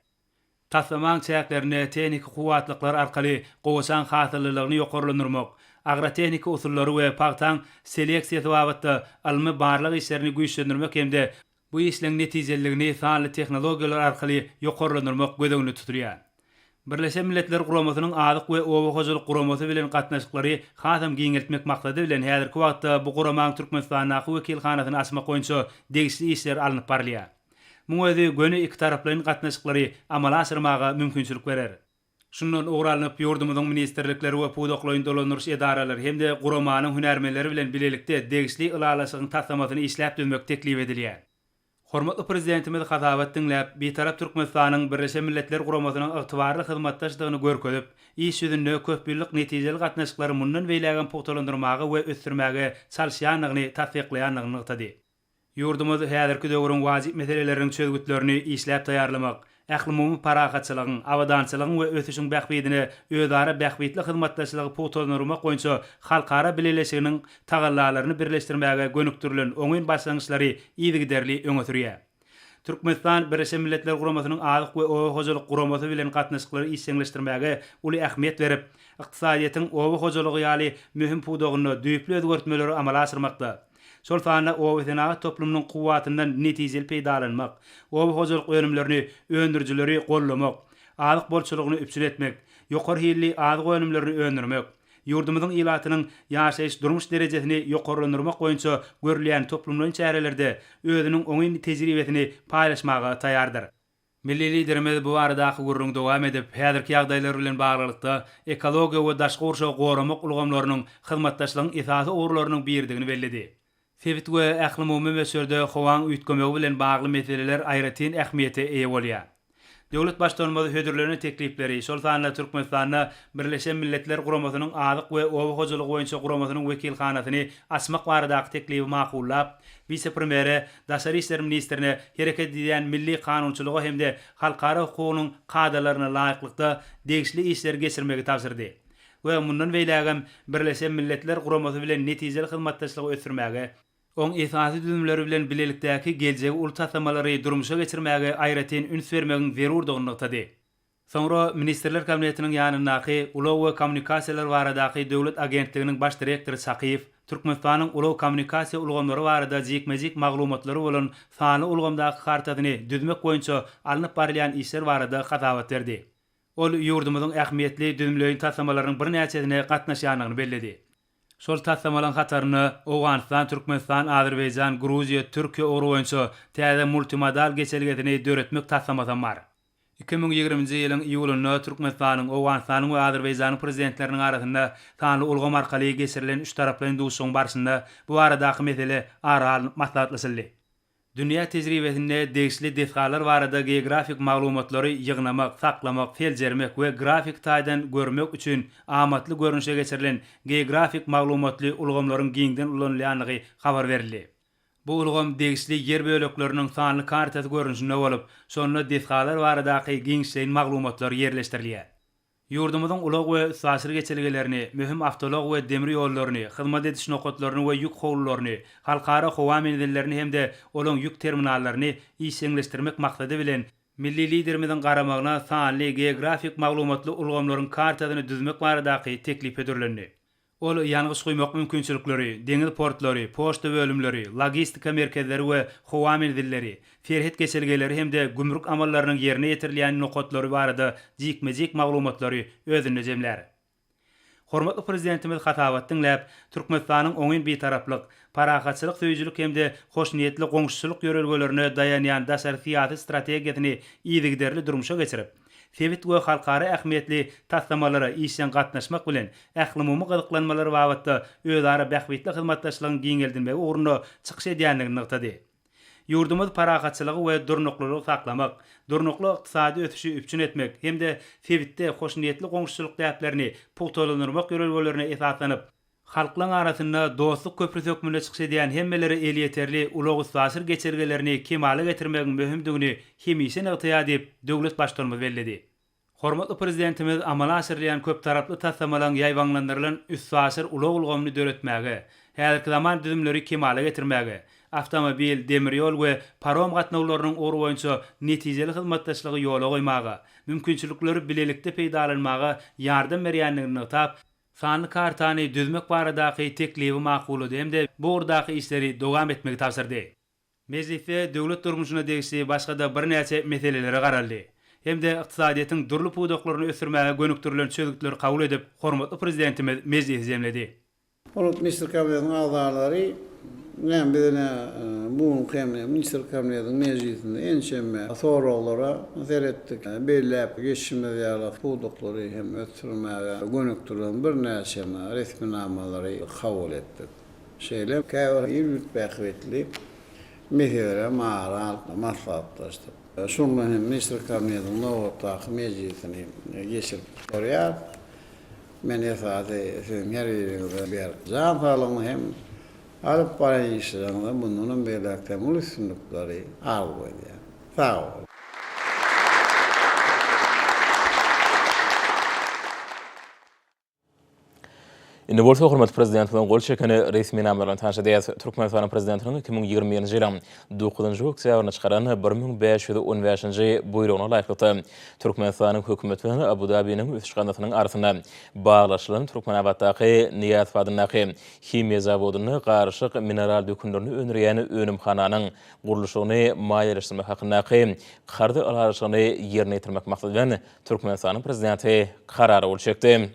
Taslamaň çäklerini tehnik kuwatlyklar arkaly gowasan hasyllygyny ýokarlandyrmak, agrotehnika usullary we paxtaň seleksiýasy wagtynda almy barlyk işlerini güýçlendirmek hemde Bu işleň netijeligini sanly tehnologiýalar arkaly ýokarlandyrmak gödegini tuturýar. Birleşen Milletler Guramasynyň adyk we owa hojalyk guramasy bilen gatnaşyklary hasam giňeltmek maksady bilen häzirki wagtda bu guramaň Türkmenistanyň wekilhanasyny açmak boýunça degişli işler alınıp barylýar. Muňa özi göni iki taraplaryň gatnaşyklary amala aşyrmaga mümkinçilik berer. Şundan ugralanyp ýurdumyzyň ministrlikleri we pudoklaryň dolanýaryş edaralary hemde guramanyň hünärmenleri bilen bilelikde degişli ylalasygyň taslamasyny işläp dönmek teklip edilýär. Hormatly prezidentimiz hatabat dinläp, bir tarap Türkmenistanyň Birleşen Milletler Guramasynyň ygtybarly hyzmatdaşlygyny görkezip, iş ýüzünde köpbirlik netijeli gatnaşyklary mundan beýlägen pogtalandyrmagy we ösdürmäge çalyşýanlygyny tasdiklaýanlygyny ýetdi. Ýurdumyz häzirki döwrüň wajyp meselelerini çözgütlerini işläp taýýarlamak, ähli paragatçylygyň, awadançylygyň we ösüşiň bähbidini özara bähbidli hyzmatdaşlygy pogtalandyrmak boýunça halkara bileşiginiň tagallalaryny birleşdirmäge gönükdirilen oňyn başlangyçlary ýygyderli öňe sürýär. Türkmenistan Birleşen Milletler Guramasynyň adyk we owa hojalyk guramasy bilen gatnaşyklary işleňleşdirmäge uly ähmiýet berip, ykdysadyýatyň owa hojalygy ýaly mühim pudogyny düýpli özgertmeleri amala aşyrmakda. Şol sahne owa toplumynyň kuwatyndan netijeli peýdalanmak, owa hojalyk önümlerini öndürjileri gollamak, adyk bolçylygyny üpsül etmek, ýokary hilli adyk önümlerini öndürmek, ýurdumyzyň ilatynyň ýaşaýyş durmuş derejesini ýokarlandyrmak boýunça görülýän toplumlaryň çärelerde özüniň oňy tejribesini paýlaşmaga taýýardyr. Milli liderimiz bu aradaky gurrun dowam edip, häzirki ýagdaýlar bilen baglykda ekologiýa we daşky urşa goramak ulgamlarynyň hyzmatdaşlygyň esasy urlarynyň birdigini bellidi. Sebit we ähli meselde howaň üýtgemegi bilen bagly meseleler aýratyn ähmiýete eýe bolýar. Döwlet başdanmagy hödürlerine teklipleri, şol sanly Türkmenistanyň Birleşen Milletler Guramasynyň adyk we owa hojalygy boýunça guramasynyň wekilhanasyny açmak baradaky teklibi makullap, vice-premiere, daşary işler ministrine hereket edýän milli kanunçylyga hemde halkara hukugynyň kadalaryna laýyklykda degişli işler geçirmegi tapşyrdy. We mundan beýlägem Birleşen Milletler Guramasy bilen netijeli hyzmatdaşlygy ösdürmäge, oň esasy düzümleri bilen bilelikdäki geljegi ultasamalary durmuşa geçirmäge aýratyn üns bermegiň zerurdygyny ýetdi. Soňra Ministrler Kabinetiniň ýanyndaky Ulaw we Kommunikasiýalar baradaky döwlet agentliginiň baş direktory Sakyýew, Türkmenistanyň ulaw kommunikasiýa ulgamlary barada jekmejek maglumatlary bolan sany ulgamdaky hartasyny düzmek boýunça alınıp barylýan işler barada hatabat berdi. Ol ýurdumyzyň ähmiýetli düzümleriň taslamalarynyň bir näçesine gatnaşýanlygyny bellidi. Şol taslamalan hataryny Owganistan, Türkmenistan, Azerbaýjan, Gruziýa, Türkiýe boýunça täze multimodal geçerligini döretmek taslamadan bar. 2020-nji ýylyň iýulyna Türkmenistanyň, Owganistanyň we Azerbaýjanyň prezidentleriniň arasynda sanly ulgam arkaly geçirilen üç taraplaryň duşugyň barşynda bu aradaky mesele aralyp maslahatlaşyldy. Dünýä tejribesinde degişli detgalar barada geografik maglumatlary ýygnamak, saklamak, feljermek we grafik taýdan görmek üçin amatly görünüşe geçirilen geografik maglumatly ulgamlaryň giňden ulanylýanlygy habar berildi. Bu ulgam degişli yer bölekleriniň sanly kartasy görünüşinde bolup, şonda detgalar baradaky giňşeýin maglumatlary ýerleşdirilýär. Ýurdumyzyň ulak we sasyr geçerlilerini, mühim awtolog we demir ýollaryny, hyzmat ediş nokatlaryny we ýük howlularyny, halkara howa menzillerini hemde olaň ýük terminallaryny işleňleşdirmek maksady bilen milli liderimiziň garamagyna sanly geografik maglumatly ulgamlaryň kartasyny düzmek baradaky teklip edilendi. Ol ýalňyş goýmak mümkinçilikleri, deňiz portlary, poçta bölümleri, logistika merkezleri we howa menzilleri, ferhet geçergeleri hemde gümrük amallarynyň ýerine ýetirilýän nokatlary barada jekmejek maglumatlary özünde jemler. Hormatly prezidentimiz hatabat dinläp, Türkmenistanyň oňyn bir taraplyk, paragatçylyk söýüjülük hemde hoşniýetli goňşuçylyk ýörelgelerine daýanýan daşary syýasy strategiýasyny ýygyderli durmuşa geçirip, sebit we halkara ähmiýetli taslamalara işleň gatnaşmak bilen ähli gyzyklanmalary babatda özara bähbitli hyzmatdaşlygyň giňeldinmegi ugruna çykyş edýänligini ýetdi. Ýurdumyz paragatçylygy we durnuklulygy saklamak, durnukly ykdysady ösüşi üpçün etmek hemde sebitde hoşniýetli goňşuçylyk täplerini pugtalandyrmak ýörelgelerini esaslanıp, halklaryň arasynda dostluk köprü sökmüne çykyş edýän hemmeleri el ýeterli ulaw sasyr geçergelerini kemale getirmegiň möhümdigini hemişe ýetýär diýip döwlet başdanmy bellidi. Hormatly prezidentimiz amala aşyrylýan köp taraply taslamalan ýaýwanlandyrylan üst sasyr ulaw ulgamny döretmäge, häzirki zaman düzümleri kemale getirmäge, avtomobil, demir ýol we parom gatnawlarynyň oru boýunça netijeli hyzmatdaşlygy ýola goýmaga, mümkinçilikleri bilelikde peýdalanmaga ýardam berýänligini tap, sanly kartany düzmek baradaky teklibi makuly hemde bu urdaky işleri dowam etmegi tapşyrdy. Meclisde döwlet durmuşuna degişi başga da bir näçe meseleleri garaldy. Hemde iqtisadiýetin durly pudoklaryny ösürmäge gönüktirilen çözgütleri kabul edip, hormatly prezidentimiz meclis zemledi. Hormatly Mr. Kabinetiň agzalary, näme bizne bu kämne Mr. Kabinetiň meclisinde ençeme soraglara zeretdik. Belläp geçişmede ýaly pudoklary hem ösürmäge gönüktirilen bir näçe resminamaları kabul etdik. Şeýle käwr ýürütmäk wetli meselelere maral maslahatlaşdy. Şundan hem Mr. Kabinetiň nowatdaky meclisini geçirip orýar. Men esasy sizin her ýerinizde bir can sağlygyny hem alyp baraýan işlerinde bundan belläkde üstünlikleri alýar. Sağ ol. Indi bolsa hormatly prezidentiň gol çekeni resmi namalardan tanşadyýas. Türkmenistanyň prezidentiniň 2020-nji ýylyň 9-njy oktýabryna çykaran 1515-nji buýrugyna laýykly Türkmenistanyň hökümeti bilen Abu Dhabi'niň üstçygandatynyň arasynda baglaşylan Türkmenawatdaky Niyaz Fadynaky himiýa zawodyny garşyk mineral dökümlerini önürýän önümhananyň gurulşygyny maýerleşdirmek hakynaky gardy alaşygyny ýerine ýetirmek maksady bilen Türkmenistanyň prezidenti karary bol çekdi.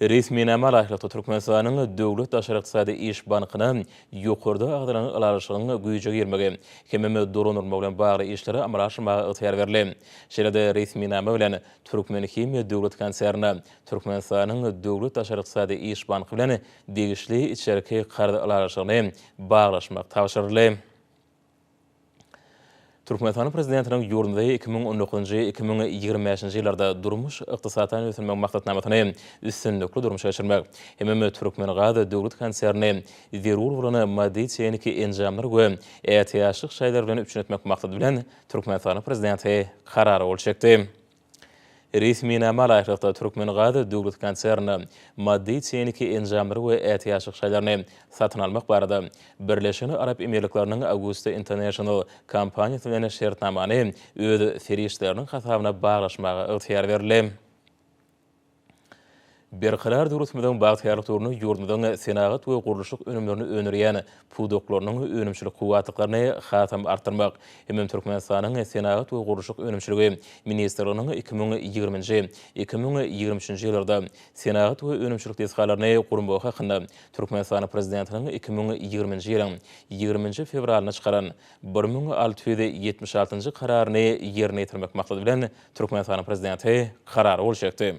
Resmi nama laýykly Türkmenistanyň Döwlet Daşary Ykdysady İş Bankynyň ýokurda agdaran alaşygyny güýje girmegi hemme doranyrma bilen bagly işleri amal aşymagy ýetir berildi. Şeýle resmi nama bilen Türkmen Himiýa döwlet konserni Türkmenistanyň Döwlet Daşary Ykdysady İş Banky bilen degişli içerki gardy alaşygyny baglaşmak tapşyryldy. Türkmenistanyň prezidentiniň ýurdunda 2019-2025-nji ýyllarda durmuş ykdysadyny ösürmek maksadyny üstünlikli durmuş geçirmek hemme Türkmen gady döwlet konserni zerur bolany maddi tehniki enjamlar we ätiýaşlyk şaýlar bilen üçinetmek maksady bilen Türkmenistanyň prezidenti karary bol çekdi. Resmi nama laýykly Türkmen gady döwlet konserni maddi tehniki enjamlar we ätiýaşlyk şaýlaryny satyn almak barada Birleşen Arap Emirlikläriniň Augusta International kompaniýasy bilen şertnamany öz serişleriniň hasabyna baglaşmagy ygtyýar berildi. Berqarar döwletimiziň bagtyarlyklaryny ýurdumyzyň senagat we gurulşyk önümlerini önürýän pudoklarynyň önümçilik kuwatlyklaryny hatam artdyrmak hem Türkmenistanyň senagat we gurulşyk önümçiligi ministrliginiň 2020-nji 2023-nji ýyllarda senagat we önümçilik desgalaryny gurmak hakynda Türkmenistanyň prezidentiniň 2020-nji ýylyň 20-nji fevralyna çykaran 1676-njy kararyny ýerine ýetirmek maksady bilen Türkmenistanyň prezidenti karary bol çekdi.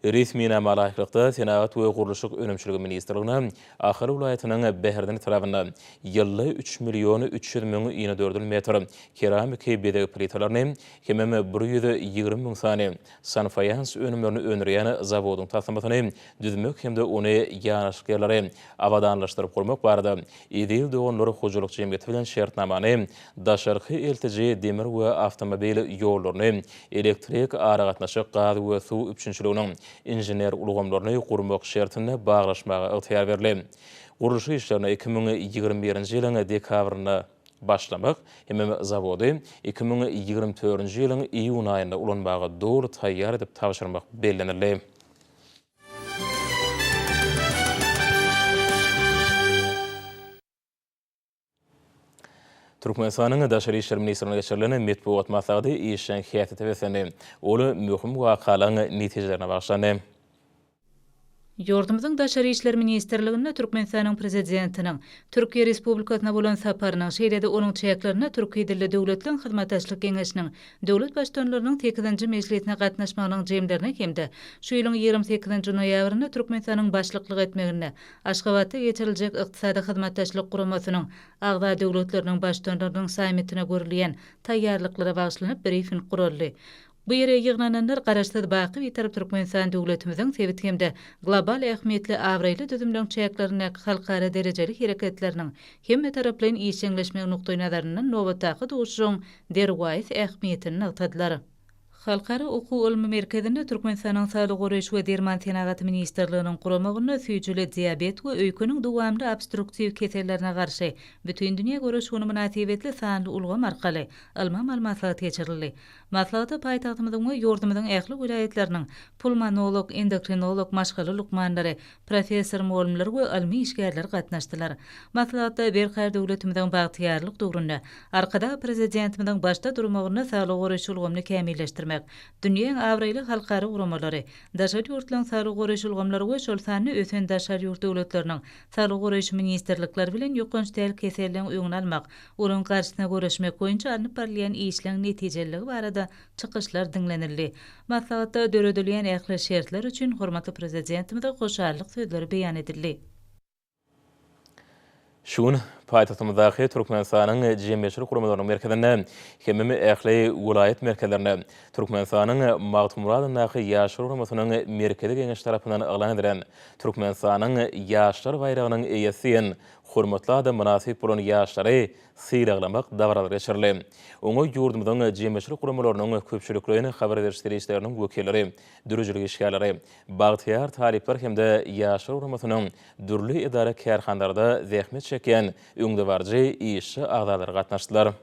Resmi nama laýyklykda senagat we gurulşyk önümçiligi ministrliginiň Ahary vilayatynyň Beherden tarapynda ýylly 3 milyon 300 000 ýene metr keramik bedeg plitalaryny hemme 120 000 sany sanfayans önümlerini önürýän zawodyň tasamatyny düzmek hemde ony ýanaşyklary awadanlaşdyryp gurmak barada edil dogonlary hojalyk jemgyýeti bilen şertnamany daşarky eltiji demir we awtomobil ýollaryny elektrik ara gatnaşyk gaz we suw üçinçiliginiň injener ulgamlaryny gurmak şertine baglaşmagy ygtyýar berildi. Gurulşy işlerini 2021-nji ýylyň dekabryna başlamak hemme zawody 2024-nji ýylyň iýun aýynda ulanmagy dogry taýýar edip tapşyrmak bellenildi. Türkmenistanyň Daşary işler ministrligine geçirilen medpuat maslahaty işin häýäti tebessende olu möhüm wakalaryň netijelerine bagşlandy. Ýurdumyzyň Daşary işler ministrligine Türkmenistanyň prezidentiniň Türkiýe Respublikasyna bolan saparynyň şeýlede onuň çäklerini Türkiýe dilli döwletliň hyzmatdaşlyk geňeşiniň döwlet başdanlarynyň 8-nji meclisine gatnaşmagynyň jemlerini hemde şu ýylyň 28-nji noýabryny Türkmenistanyň başlyklyk etmegine Aşgabatda geçiriljek ykdysady hyzmatdaşlyk guramasynyň agda döwletleriniň başdanlarynyň sammitine görülýän taýýarlyklara baglanyp briefing guruldy. Bu ýere ýygnananlar garaşsyz baky we tarap Türkmenistan döwletimiziň sebit hemde global ähmiýetli awraýly düzümleň çäklerini halkara derejeli hereketleriniň hemme taraplaryň işleşmegi nukdaýy nazaryndan nowatdaky duşuň derwaýys ähmiýetini ýatydylar. Halkara Oku Ilmi Merkezinde Türkmenistan'ın Sağlık Goraýyş we Derman Tenagat Ministrliginiň guramagyna süýjüli diabet we öýküniň dowamly obstruktiv kesellerine garşy bütün dünýä göreş ony münasibetli sanly ulgam arkaly alma malumatlar geçirildi. Maslahaty paýtagtymyzyň we ýurdumyzyň ähli vilayetleriniň pulmonolog, endokrinolog maşgaly lukmanlary, professor molimler we ilmi işgärler gatnaşdylar. Maslahatda berhär döwletimiziň bagtyarlyk döwründe arkada prezidentimiziň başda durmagyna Sağlyk Goraýyş ulgamly kämilleşdirmek, dünýäň awraýly halkary guramalary, daşary ýurtlaryň Sağlyk Goraýyş ulgamlary we şol sany ösen daşary ýurt döwletleriniň Sağlyk Goraýyş ministrlikleri bilen ýokanç däl keselligiň öňüni almak, olaryň garşysyna görüşmek boýunça alınıp barlayan işleň netijeligi barada çykyşlar dinlenildi. Maslahatda döredilýän ähli şertler üçin hormatly prezidentimize hoşarlyk sözleri beýan edildi. Şun paýtagtymyzdaky Türkmenistanyň jemgyýetçilik guramalarynyň merkezinde hemme ähli vilayet merkezlerinde Türkmenistanyň Magtym Muradowyň ýaşlar guramasynyň merkezi geňeş tarapyndan elan edilen Türkmenistanyň ýaşlar bayragynyň eýesi hormatly adam münasip bolan ýaşlary syýraglamak dawarlar geçirildi. Oňa ýurdumyzyň jemgyýetçilik guramalarynyň köpçüliklerini habar berişdirýärleriniň wekilleri, dürüjlik işgärleri, bagtyar talipler hemde ýaşlar guramasynyň dürli idara kärhanlarynda zähmet çeken öňdebarjy işçi agdalary gatnaşdylar.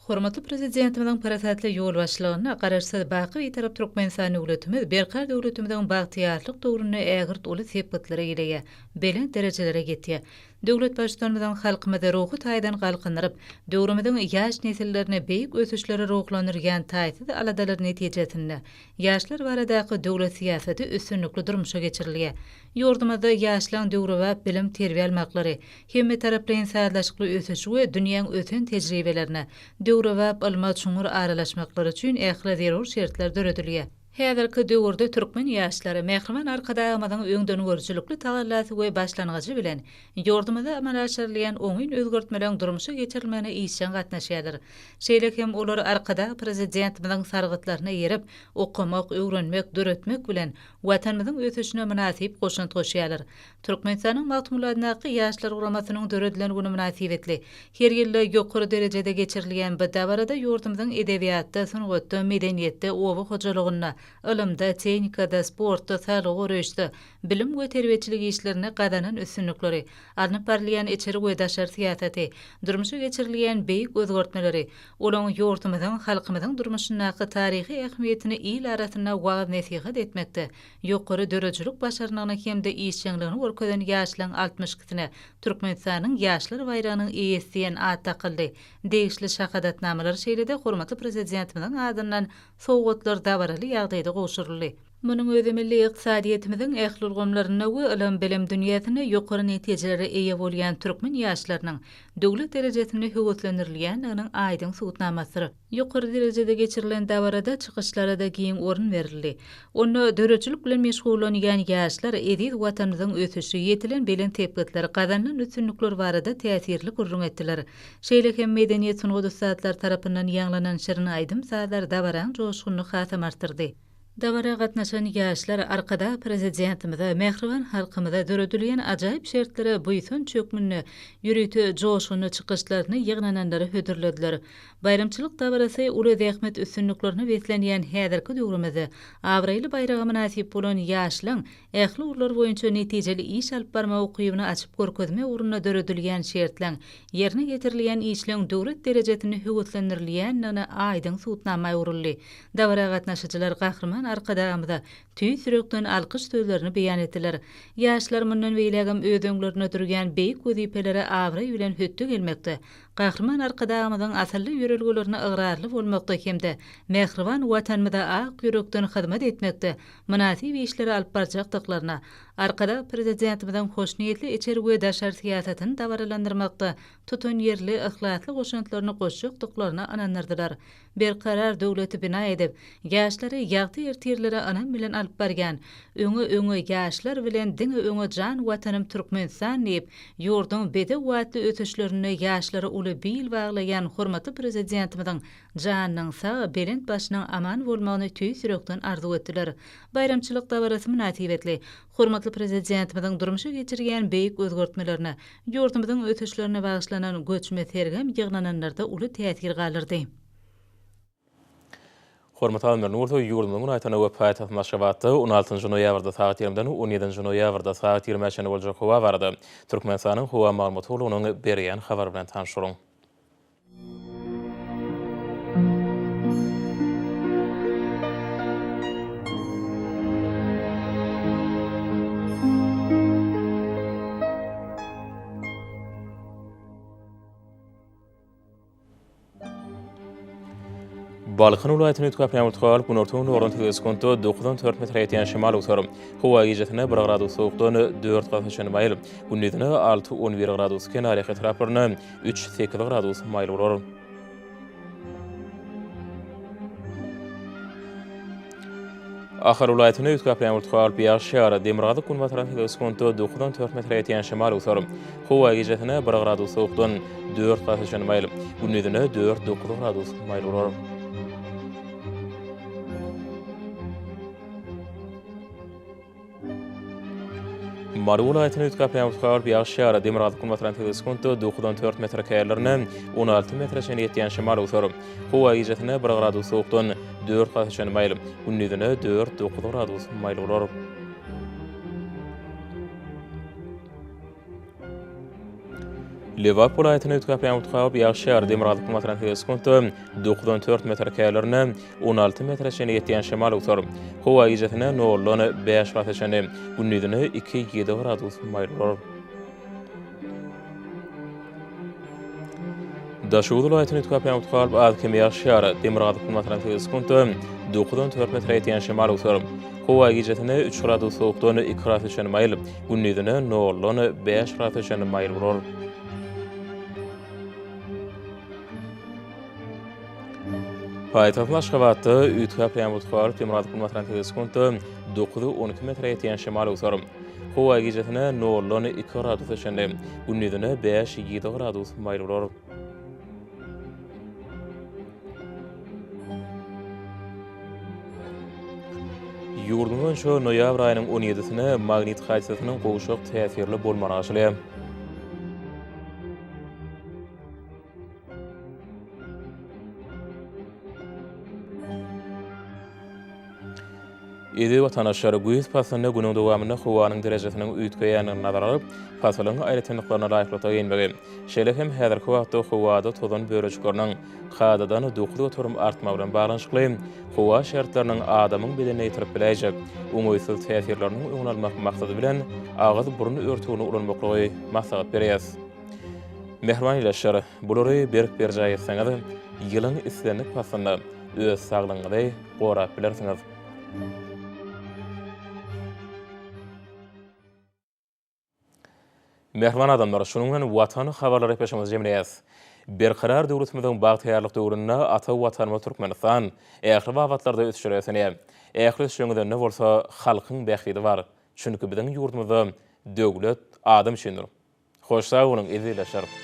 Hormatly prezidentimiziň parasatly ýol başlygyna garaşsa baky tarap Türkmenistan döwletimiz berhär döwletimiziň bagtyarlyk döwrüne ägirt uly sepetleri ýelige, belen derejelere getdi. Döwlet başçylygymyzyň halkymyza ruhy taýdan galkyndyryp, döwrümizin ýaş nesillerine beýik ösüşleri ruhlandyrýan taýsy aladalar netijesinde ýaşlar baradaky döwlet siýasaty üstünlikli durmuşa geçirilýär. Ýurdumyzda ýaşlaryň döwrü we bilim terbiýe almaklary, hemme taraplaryň saýlaşykly ösüşi we dünýäň öten tejribelerine, döwrü we ilma çuňur aralaşmaklary üçin ähli zerur şertler döredilýär. Häzirki döwürde türkmen ýaşlary Mehriman arkadaýamazyň öňden görjülükli tagallasy we başlangıjy bilen ýurdumyzda amalaşdyrylýan oňyn özgertmeleň durmuşa geçirilmegine işçen gatnaşýardyr. Şeýle hem olar arkada prezidentimiziň sargytlaryna ýerip, okumak, öwrenmek, döretmek bilen watanymyzyň ösüşine münasip goşunt goşýarlar. Türkmenistanyň Magtym Muradowyň ýaşlar guramasynyň döredilen güni münasibetli her ýyly ýokary derejede geçirilýän bu dabarada ýurdumyzyň edebiýatda, sanatda, medeniýetde, owa hojalygyna, ilimde, tehnikada, sportda, Sağlyk Goraýyşda, bilim we terbiýeçilik işlerine gadanan üstünlikleri, alınıp barlayan içeri we daşary siýasaty, durmuşa geçirilýän beýik özgertmeleri, olaň ýurdumyzyň, halkymyzyň durmuşynaky taryhy ähmiýetini il arasyna wagt nesihat etmekde, ýokary dörejilik başarynyny hemde işçiligini görkezden ýaşlaryň 60-kysyna Türkmenistanyň ýaşlar bayrağynyň eýesdiýen ad takyldy. Degişli şahadatnamalar şeýlede hormatly prezidentimiziň adyndan sowgatlar dabarly ýagdaýda goşuruldy. Munyň özü milli ykdysadyýetimiziň ähli ulgamlaryna we ilim bilim dünýäsine ýokary netijelere eýe bolýan türkmen ýaşlarynyň döwlet derejesinde höwetlendirilýän aýdyň suwutnamasyry. Ýokary derejede geçirilen dabarada çykyşlara da giň orun berildi. Onu döreçilik bilen meşgullanýan ýaşlar edil watanymyzyň ösüşi ýetilen belen tepkitleri gazanlan üstünlikler barada täsirli gurrun etdiler. Şeýle hem medeniýet sunuwdusatlar tarapyndan ýanglanan şirin aýdym saýlar dabaraň joşguny hasam artyrdy. Dabara gatnaşan ýaşlar arkada prezidentimize, Mehriban halkymyza döredilýän ajaýyp şertlere buýsun çökmünni, ýürüýti joşguny çykyşlaryny ýygnananlary hödürlediler. Bayramçylyk dabarasy uly zähmet üstünliklerini wetlenýän häzirki döwrümizde awraýly bayraga münasip bolan ýaşlaryň ähli urlar boýunça netijeli iş alyp barma okybyny açyp görkezme uruna döredilýän şertler, ýerine getirilýän işleň döwlet derejesini höwetlendirilýän aýdyň suwutnama uruldy. Dabara gatnaşyjylar gahrman arkadaýamyza tüý sürekden alkyş sözlerini beýan etdiler. Ýaşlar mundan beýlegem özüňlerini ötürgen beýik wezipelere awraý bilen hötde gelmekde. Gahrman arkadaýamyzyň asly ýörelgelerini ıgrarly bolmakda hemde Mehriban watanymyza ak ýürekden hyzmat etmekde. Münasip işleri alyp barjakdyklaryna arkada prezidentimiziň hoşniýetli içeri we daşary siýasatyny dawaralandyrmakda tutun ýerli ihlasly goşuntlaryny goşjakdyklaryna anandyrdylar. Berkarar döwleti bina edip, ýaşlary ýagty ertirlere anan bilen alyp bargan, öňe ýaşlar bilen diňe öňe jan watanym Türkmenistan diýip, ýurdun bede watly ötüşlerini ýaşlary uly bil baglayan hormatly prezidentimiziň janynyň sag, belent başynyň aman bolmagyny tüý sürekden arzu etdiler. Bayramçylyk dabarasy münasibetli, hormatly prezidentimiziň durmuşa geçirýän beýik özgertmelerini, ýurdumyzyň ötüşlerine bagyşlanan göçme sergem ýygnananlarda uly täsir galyrdy. Hormat almayan urdu yurdumdan aytana we paytaht Maşgabatda 16 noyabrda saat 20-den 17 noyabrda saat 20-ne boljak howa bardy. Türkmenistanyň howa maglumaty ulunyň berýän habar bilen tanşyryň. Balkan ulaýatyny ütkap ýamultgalyp günortaň orantygy skonto 9-4 metr ýetýän şemal utarym. Howa gijetine 1 gradus sowukdan 4 gaçan maýl. Gündizine 6-11 gradus kenary etraplaryna 3-8 gradus maýl bolar. Ahar ulaýatyny ütkap ýamultgalyp ýaşýara Demirgazyk gün batarantygy skonto 9-4 metr ýetýän şemal utarym. Howa gijetine 1 gradus sowukdan 4 gaçan maýl. Gündizine 4-9 gradus maýl bolar. Mary ulaýatyny ütkap ýamultgalyp ýaşýara Demirgazyk gün batarantygy skonto 9-4 metr käýerlerine 16 metre ýetýän şemal utarym. Howa gijetine 1 gradus sowukdan 4 gaçan maýl. Gündizine 4-9 gradus maýl bolar. Liverpool ulaýatyny ütkap ýamultgalyp ýaşýar Demirgazyk gün batarantygy skonto 9-4 metr käýerlerine 16 metre ýetýän şemal utarym. Howa gijetine 0-5 gaçan, gündizine 2-7 gradus maýl bolar. Daşuwul ulaýatyny ütkap ýamultgalyp adkem ýaşýar Demirgazyk gün batarantygy skonto 9-4 metr ýetýän şemal utarym. Howa gijetine 3 gradus sowukdan 2 gaçan maýl, gündizine 0-5 gaçan maýl bolar. Paytaht Maşgabatda ütkap ýamultgalyp Demirgazyk gün batarantygy skonto 9-12 metr ýetýän şemal utarym. Howa gijetine 0-2 gradus gaçan, gündizine 5-7 gradus maýl bolar. Yurdumdan şo noýabr aýynyň 17-sine magnit haýsatynyň gowşak täsirli bolmany aşylýar. Edi watanaşlary güýz pasyny günüň dowamyny howanyň derejesiniň üýtgeýänini nazara alyp, pasylyň aýratynlyklaryna laýyklata gelmegi. Şeýle hem häzirki wagtda howada tozan böreçikleriniň hadadan dokuly oturum artma bilen baglanyşykly howa şertleriniň adamyň bedenine ýetirip biläjek, oňoýsuz täsirlerini öňalmak maksady bilen agyz burun örtügini ulanmakly maksat berýär. Mehriban ýaşar, bulary berk berjaý etseňiz, ýylyň islenip pasyny öz saglygyňyzy gorap bilersiňiz. Mehriban adamlar, şunun bilen watany habarlary peşimiz jemleýäs. Berkarar döwletimiziň bagtýarlyk döwründe ata watanma Türkmenistan ähli wagtlarda ötüşýär. Ähli şeňde ne bolsa halkyň bäxtidi bar. Çünki biziň ýurdumyzda döwlet adam üçindir. Hoş sag bolun, izleýär.